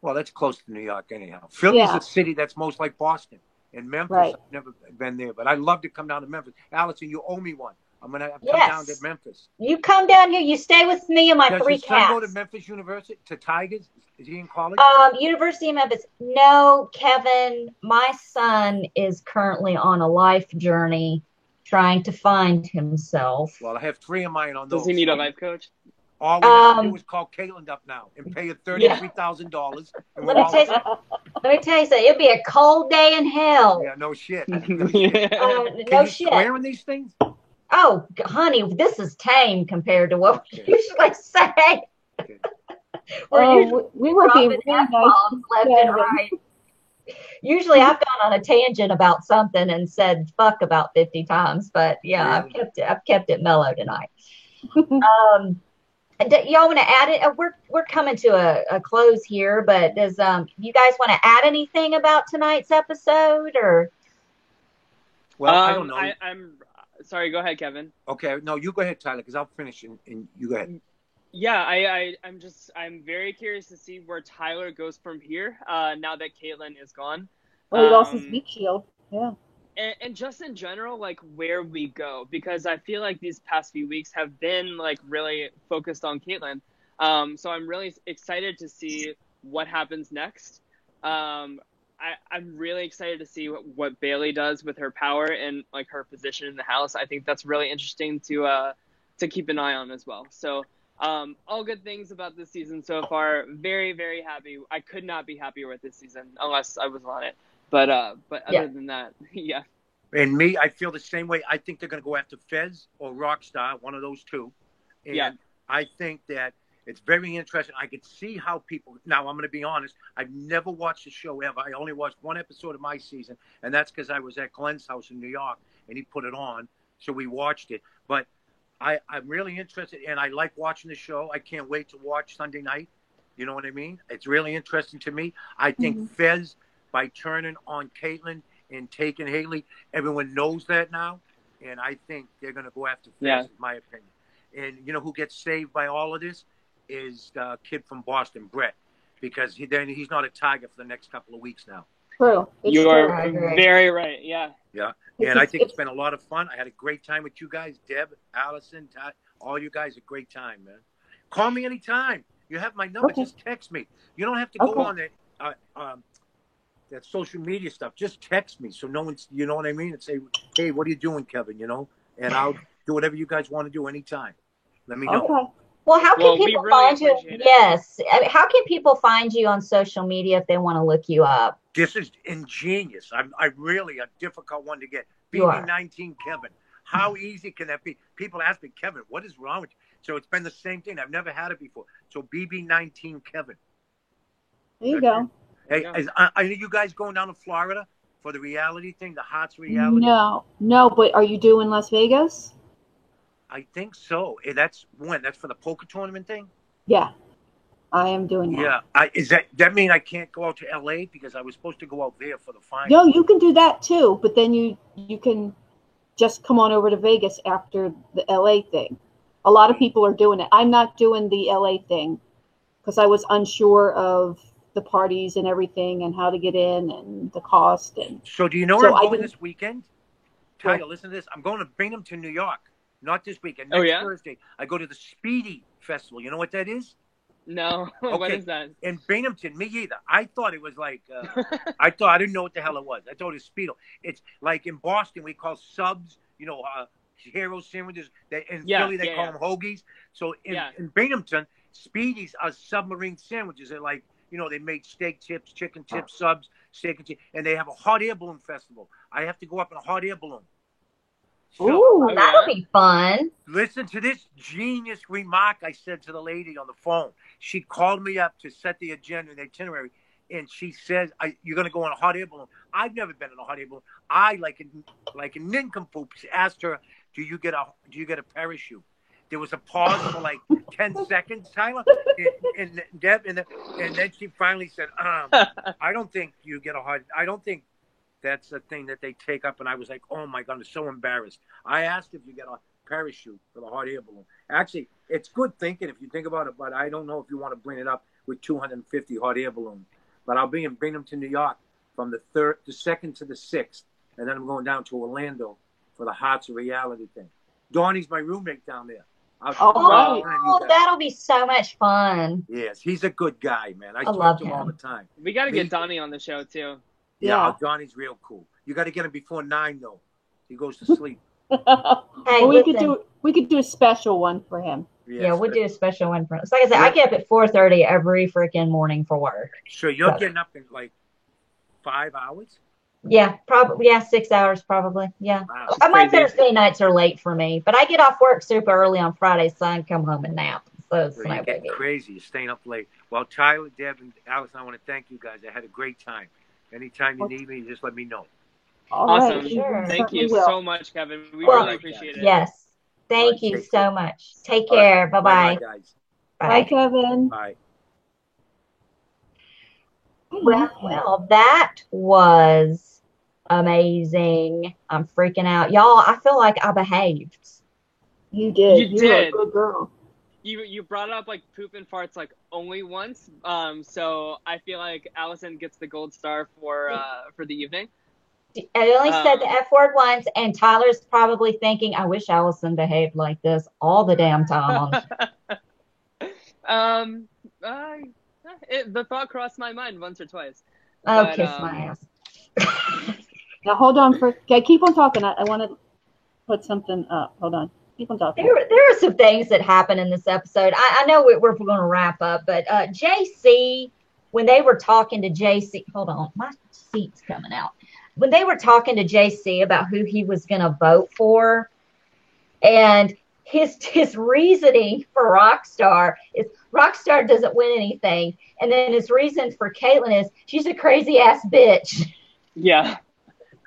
Speaker 1: Well, that's close to New York anyhow. Philly's a city that's most like Boston. And Memphis,
Speaker 3: right.
Speaker 1: I've never been there, but I'd love to come down to Memphis. Allison, you owe me one. I'm going to come down to Memphis.
Speaker 2: You come down here. You stay with me and my three cats.
Speaker 1: Does your son go to Memphis University, to Tigers? Is he in college?
Speaker 2: University of Memphis. No, Kevin, my son is currently on a life journey trying to find himself.
Speaker 1: Well, I have 3 of mine on those.
Speaker 6: Does he need a life coach?
Speaker 1: All we have to do is call Caitlin up now and pay her $33,000.
Speaker 2: Let me tell you something. It'd be a cold day in hell.
Speaker 1: Yeah, no shit.
Speaker 2: No
Speaker 1: Can you swear in these things?
Speaker 2: Oh, honey, this is tame compared to what we usually say.
Speaker 1: Okay.
Speaker 3: We were being really nice
Speaker 2: left and right. Usually I've gone on a tangent about something and said fuck about 50 times, but yeah, I've kept it mellow tonight. Y'all want to add it? We're coming to a close here, but does you guys want to add anything about tonight's episode or?
Speaker 1: Well, I don't know.
Speaker 6: I'm sorry. Go ahead, Kevin.
Speaker 1: Okay, no, you go ahead, Tyler, because I'll finish and you go ahead.
Speaker 6: Yeah, I'm very curious to see where Tyler goes from here. Now that Caitlin is gone.
Speaker 3: Oh, he lost his meat shield. Yeah.
Speaker 6: And just in general, like where we go, because I feel like these past few weeks have been like really focused on Caitlin. So I'm really excited to see what happens next. I'm really excited to see what Bailey does with her power and like her position in the house. I think that's really interesting to keep an eye on as well. So all good things about this season so far. Very, very happy. I could not be happier with this season unless I was on it. But other than that, yeah.
Speaker 1: And me, I feel the same way. I think they're going to go after Fez or Rockstar, one of those two. And I think that it's very interesting. I could see how people. Now, I'm going to be honest. I've never watched the show ever. I only watched one episode of my season, and that's because I was at Glenn's house in New York, and he put it on, so we watched it. But I'm really interested, and I like watching the show. I can't wait to watch Sunday night. You know what I mean? It's really interesting to me. I think Fez, by turning on Caitlin and taking Haley, everyone knows that now, and I think they're going to go after Fez, in my opinion. And you know who gets saved by all of this is the kid from Boston, Brett, because he's not a Tiger for the next couple of weeks now.
Speaker 3: True.
Speaker 6: You are very right. Yeah.
Speaker 1: Yeah. And I think it's been a lot of fun. I had a great time with you guys, Deb, Allison, Todd, all you guys. A great time, man. Call me anytime. You have my number. Just text me. You don't have to go on that social media stuff. Just text me, so no one's, you know what I mean, and say, hey, what are you doing, Kevin? You know, and I'll do whatever you guys want to do anytime. Let me know.
Speaker 3: Okay.
Speaker 2: Well, how can people find you? Yes. I mean, how can people find you on social media if they want to look you up?
Speaker 1: This is ingenious. I'm really a difficult one to get. BB19 Kevin. How easy can that be? People ask me, Kevin, what is wrong with you? So it's been the same thing. I've never had it before. So BB19 Kevin.
Speaker 3: There you go.
Speaker 1: Hey, are you guys going down to Florida for the reality thing, the Hearts reality?
Speaker 3: No, but are you doing Las Vegas?
Speaker 1: I think so. That's when? That's for the poker tournament thing?
Speaker 3: Yeah, I am doing that.
Speaker 1: Yeah. Is that mean I can't go out to LA because I was supposed to go out there for the final?
Speaker 3: No, you can do that too, but then you can just come on over to Vegas after the LA thing. A lot of people are doing it. I'm not doing the LA thing because I was unsure of the parties and everything and how to get in and the cost. And
Speaker 1: so do you know where I'm going this weekend? Tyler, listen to this. I'm going to Binghamton, New York. Not this weekend. Next Thursday, I go to the Speedy Festival. You know what that is?
Speaker 6: No.
Speaker 1: Okay.
Speaker 6: What is that?
Speaker 1: In Binghamton, me either. I thought it was like, I didn't know what the hell it was. I thought it was Speedo. It's like in Boston, we call subs, hero sandwiches. In Philly, they call them hoagies. So in Binghamton, Speedies are submarine sandwiches. They're like, they make steak tips, chicken tips, subs, steak and chips, and they have a hot air balloon festival. I have to go up in a hot air balloon. So,
Speaker 2: ooh, that'll be fun.
Speaker 1: Listen to this genius remark I said to the lady on the phone. She called me up to set the agenda and the itinerary, and she says, "You're going to go on a hot air balloon." I've never been on a hot air balloon. I, like a nincompoop, asked her, "Do you get a parachute?" There was a pause for like 10 seconds, Tyler, and Deb, and then she finally said, "I don't think you get a hot. I don't think that's a thing that they take up." And I was like, "Oh my God, I'm so embarrassed." I asked if you get a parachute for the hot air balloon. Actually, it's good thinking if you think about it, but I don't know if you want to bring it up with 250 hot air balloons. But I'll bring them to New York from the 2nd to the 6th, and then I'm going down to Orlando for the Hearts of Reality thing. Donnie's my roommate down there.
Speaker 2: That'll be so much fun.
Speaker 1: Yes, he's a good guy, man. I talk to him all the time.
Speaker 6: We got to get Donnie on the show too.
Speaker 1: Yeah, Donnie's real cool. You got to get him before 9 though. He goes to sleep.
Speaker 2: Hey,
Speaker 3: we could do a special one for him.
Speaker 2: Yes, we'll do a special one for him. So like I said, I get up at 4:30 every freaking morning for work.
Speaker 1: So you're getting up in like 5 hours?
Speaker 2: Yeah, probably. Yeah, 6 hours probably. Yeah.
Speaker 1: Wow.
Speaker 2: My Thursday nights are late for me, but I get off work super early on Friday, so I can come home and nap. So it's no biggie.
Speaker 1: Crazy. You're staying up late. Well, Tyler, Deb, and Alex, I want to thank you guys. I had a great time. Anytime you need me, just let me know.
Speaker 6: Awesome.
Speaker 3: Right,
Speaker 2: sure.
Speaker 6: Thank you so much, Kevin. We really appreciate it.
Speaker 2: Yes. Thank you so much. Take care. Bye-bye.
Speaker 1: Bye, guys.
Speaker 3: Bye, Kevin.
Speaker 1: Bye.
Speaker 2: Well, that was amazing. I'm freaking out. Y'all, I feel like I behaved.
Speaker 3: You did.
Speaker 6: You did.
Speaker 3: Were a good girl.
Speaker 6: You brought up like poop and farts like only once. So I feel like Allison gets the gold star for the evening.
Speaker 2: I only said the F word once, and Tyler's probably thinking, I wish Allison behaved like this all the damn time.
Speaker 6: The thought crossed my mind once or twice.
Speaker 2: Oh, kiss my ass.
Speaker 3: Now, hold on. Keep on talking. I want to put something up. Hold on. Keep on talking.
Speaker 2: There are some things that happen in this episode. I know we're going to wrap up, but JC, when they were talking to JC, hold on, my seat's coming out. When they were talking to JC about who he was going to vote for, and his reasoning for Rockstar is Rockstar doesn't win anything, and then his reason for Caitlyn is she's a crazy ass bitch.
Speaker 6: Yeah,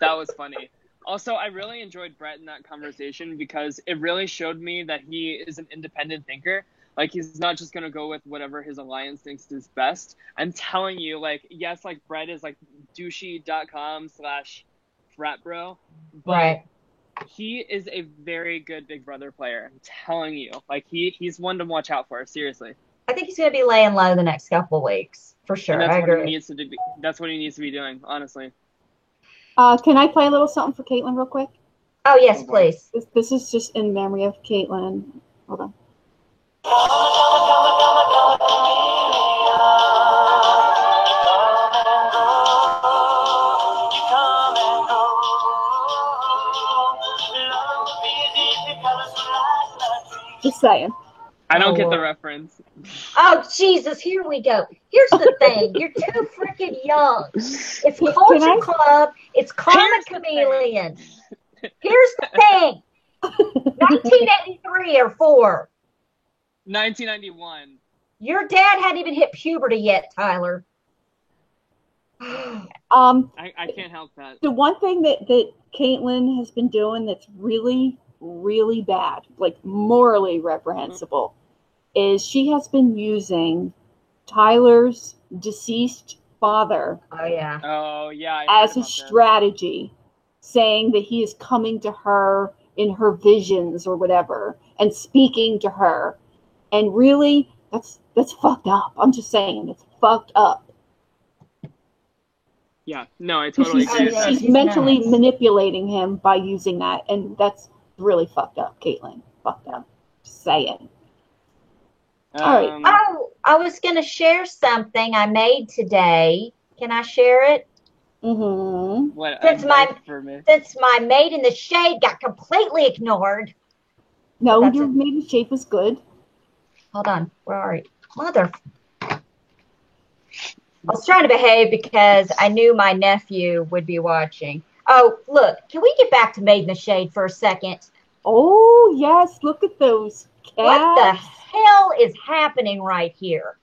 Speaker 6: that was funny. Also, I really enjoyed Brett in that conversation because it really showed me that he is an independent thinker. Like, he's not just going to go with whatever his alliance thinks is best. I'm telling you, like, yes, like, Brett is, like, douchey.com/fratbro. But
Speaker 2: right.
Speaker 6: He is a very good Big Brother player. I'm telling you. Like, he's one to watch out for, seriously.
Speaker 2: I think he's going to be laying low the next couple of weeks, for sure.
Speaker 6: And
Speaker 2: I agree.
Speaker 6: That's what he needs to be doing, honestly.
Speaker 3: Can I play a little something for Caitlyn real quick?
Speaker 2: Oh, yes, please.
Speaker 3: This is just in memory of Caitlyn. Hold on. Just saying.
Speaker 6: I don't get the reference.
Speaker 2: Oh, Jesus, here we go. Here's the thing. You're too freaking young. It's Culture Club. It's Karma Chameleon. Here's the thing. 1983 or 4.
Speaker 6: 1991.
Speaker 2: Your dad hadn't even hit puberty yet, Tyler.
Speaker 6: I can't help that.
Speaker 3: The one thing that Caitlyn has been doing that's really, really bad, like morally reprehensible, is she has been using Tyler's deceased father
Speaker 2: Oh yeah.
Speaker 6: Oh yeah. I
Speaker 3: as
Speaker 6: heard
Speaker 3: a
Speaker 6: about this.
Speaker 3: strategy, saying that he is coming to her in her visions or whatever and speaking to her. And really, that's fucked up. I'm just saying, it's fucked up.
Speaker 6: Yeah. No, I totally
Speaker 3: She's,
Speaker 6: agree with that.
Speaker 3: she's
Speaker 2: She's
Speaker 3: mentally
Speaker 2: nuts.
Speaker 3: manipulating him by using that, and that's really fucked up, Caitlin. Fucked up. Just saying. All right.
Speaker 2: Oh, I was going to share something I made today. Can I share it?
Speaker 3: Mm-hmm.
Speaker 6: What
Speaker 2: Since
Speaker 6: advice for me?
Speaker 2: my Made in the Shade got completely ignored.
Speaker 3: No,
Speaker 2: That's
Speaker 3: your
Speaker 2: it.
Speaker 3: maiden shape was good.
Speaker 2: Hold on. Where are you? Mother. I was trying to behave because I knew my nephew would be watching. Oh, look. Can we get back to Made in the Shade for a second?
Speaker 3: Oh, yes. Look at those cats.
Speaker 2: What the hell is happening right here?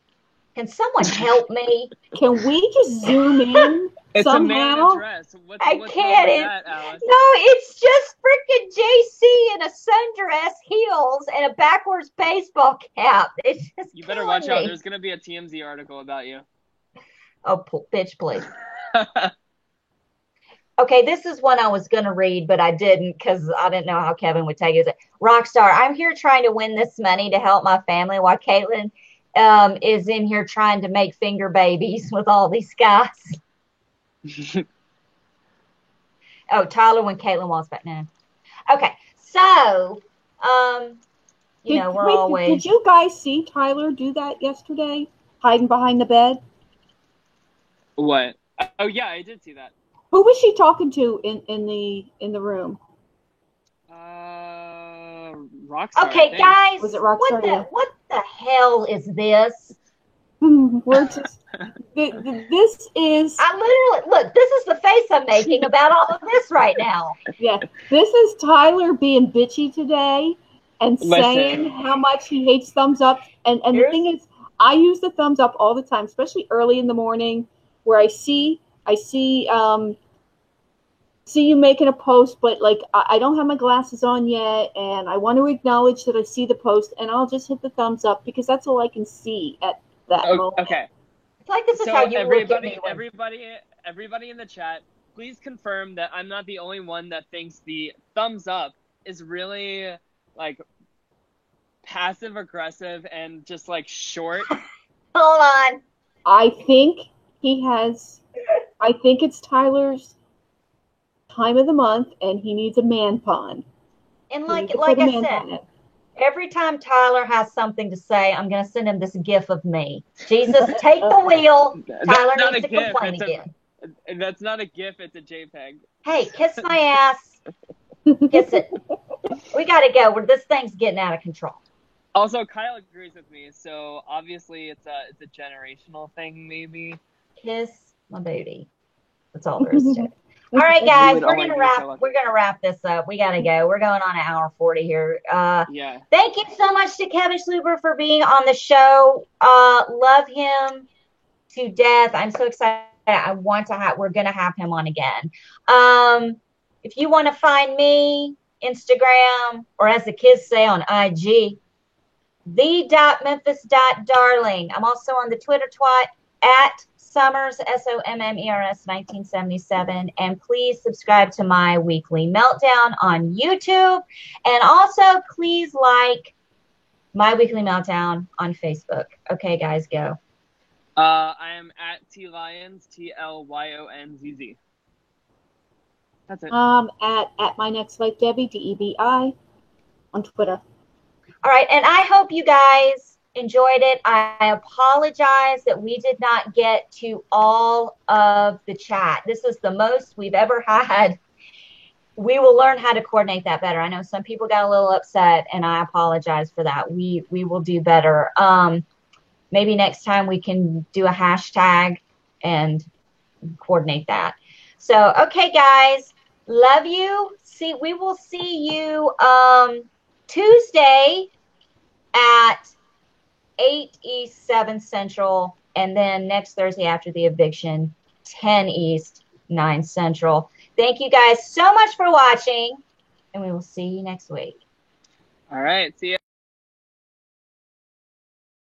Speaker 2: Can someone help me?
Speaker 3: Can we just zoom in
Speaker 6: It's a man in a
Speaker 3: somehow?
Speaker 6: dress. What's
Speaker 2: I
Speaker 6: wrong
Speaker 2: can't.
Speaker 6: with that, Alice?
Speaker 2: No, it's just freaking JC in a sundress, heels, and a backwards baseball cap. It's just
Speaker 6: You better
Speaker 2: killing
Speaker 6: watch out.
Speaker 2: me.
Speaker 6: There's gonna be a TMZ article about you.
Speaker 2: Oh, bitch, please. Okay, this is one I was going to read, but I didn't because I didn't know how Kevin would take it. Rockstar, I'm here trying to win this money to help my family while Caitlin is in here trying to make finger babies with all these guys. Oh, Tyler when Caitlin walks back now. Okay, so, we're always...
Speaker 3: Did you guys see Tyler do that yesterday? Hiding behind the bed?
Speaker 6: What? Oh yeah, I did see that.
Speaker 3: Who was she talking to in the room?
Speaker 6: Rockstar.
Speaker 2: Okay, guys,
Speaker 3: Was it Rockstar?
Speaker 2: what the hell is this?
Speaker 3: We're just this is
Speaker 2: I literally look. This is the face I'm making about all of this right now.
Speaker 3: yeah. This is Tyler being bitchy today and saying how much he hates thumbs up. And the thing is, I use the thumbs up all the time, especially early in the morning, where I see you making a post, but like I don't have my glasses on yet, and I want to acknowledge that I see the post, and I'll just hit the thumbs up because that's all I can see at that moment.
Speaker 6: Okay.
Speaker 2: It's like this is how you look at me.
Speaker 6: Everybody in the chat, please confirm that I'm not the only one that thinks the thumbs up is really like passive aggressive and just like short.
Speaker 2: Hold on.
Speaker 3: I think it's Tyler's time of the month, and he needs a man pun.
Speaker 2: And like I said, every time Tyler has something to say, I'm going to send him this gif of me. Jesus, take the wheel. Tyler needs to complain again.
Speaker 6: That's not a gif, it's a JPEG.
Speaker 2: Hey, kiss my ass. Kiss it. We got to go. This thing's getting out of control.
Speaker 6: Also, Kyle agrees with me, so obviously it's a generational thing, maybe.
Speaker 2: Kiss my booty. That's all there is to it. All right, guys, we're gonna wrap this up. We gotta go. We're going on an hour 40 here.
Speaker 6: Yeah.
Speaker 2: Thank you so much to Kevin Schluber for being on the show. Love him to death. I'm so excited. We're gonna have him on again. If you want to find me, Instagram, or as the kids say on IG, the.memphis.darling. I'm also on the Twitter twat at Summers, SOMMERS 1977. And please subscribe to my weekly meltdown on YouTube. And also please like my weekly meltdown on Facebook. Okay, guys, go.
Speaker 6: I am at TLyons, TLYONZZ. That's it.
Speaker 3: At my next life Debbie, DEBI on Twitter.
Speaker 2: All right, and I hope you guys enjoyed it. I apologize that we did not get to all of the chat. This is the most we've ever had. We will learn how to coordinate that better. I know some people got a little upset, and I apologize for that. We will do better. Maybe next time we can do a hashtag and coordinate that. So, okay, guys, love you. We will see you Tuesday at 8 East, 7 Central, and then next Thursday after the eviction, 10 East, 9 Central. Thank you guys so much for watching, and we will see you next week.
Speaker 6: All right. See ya.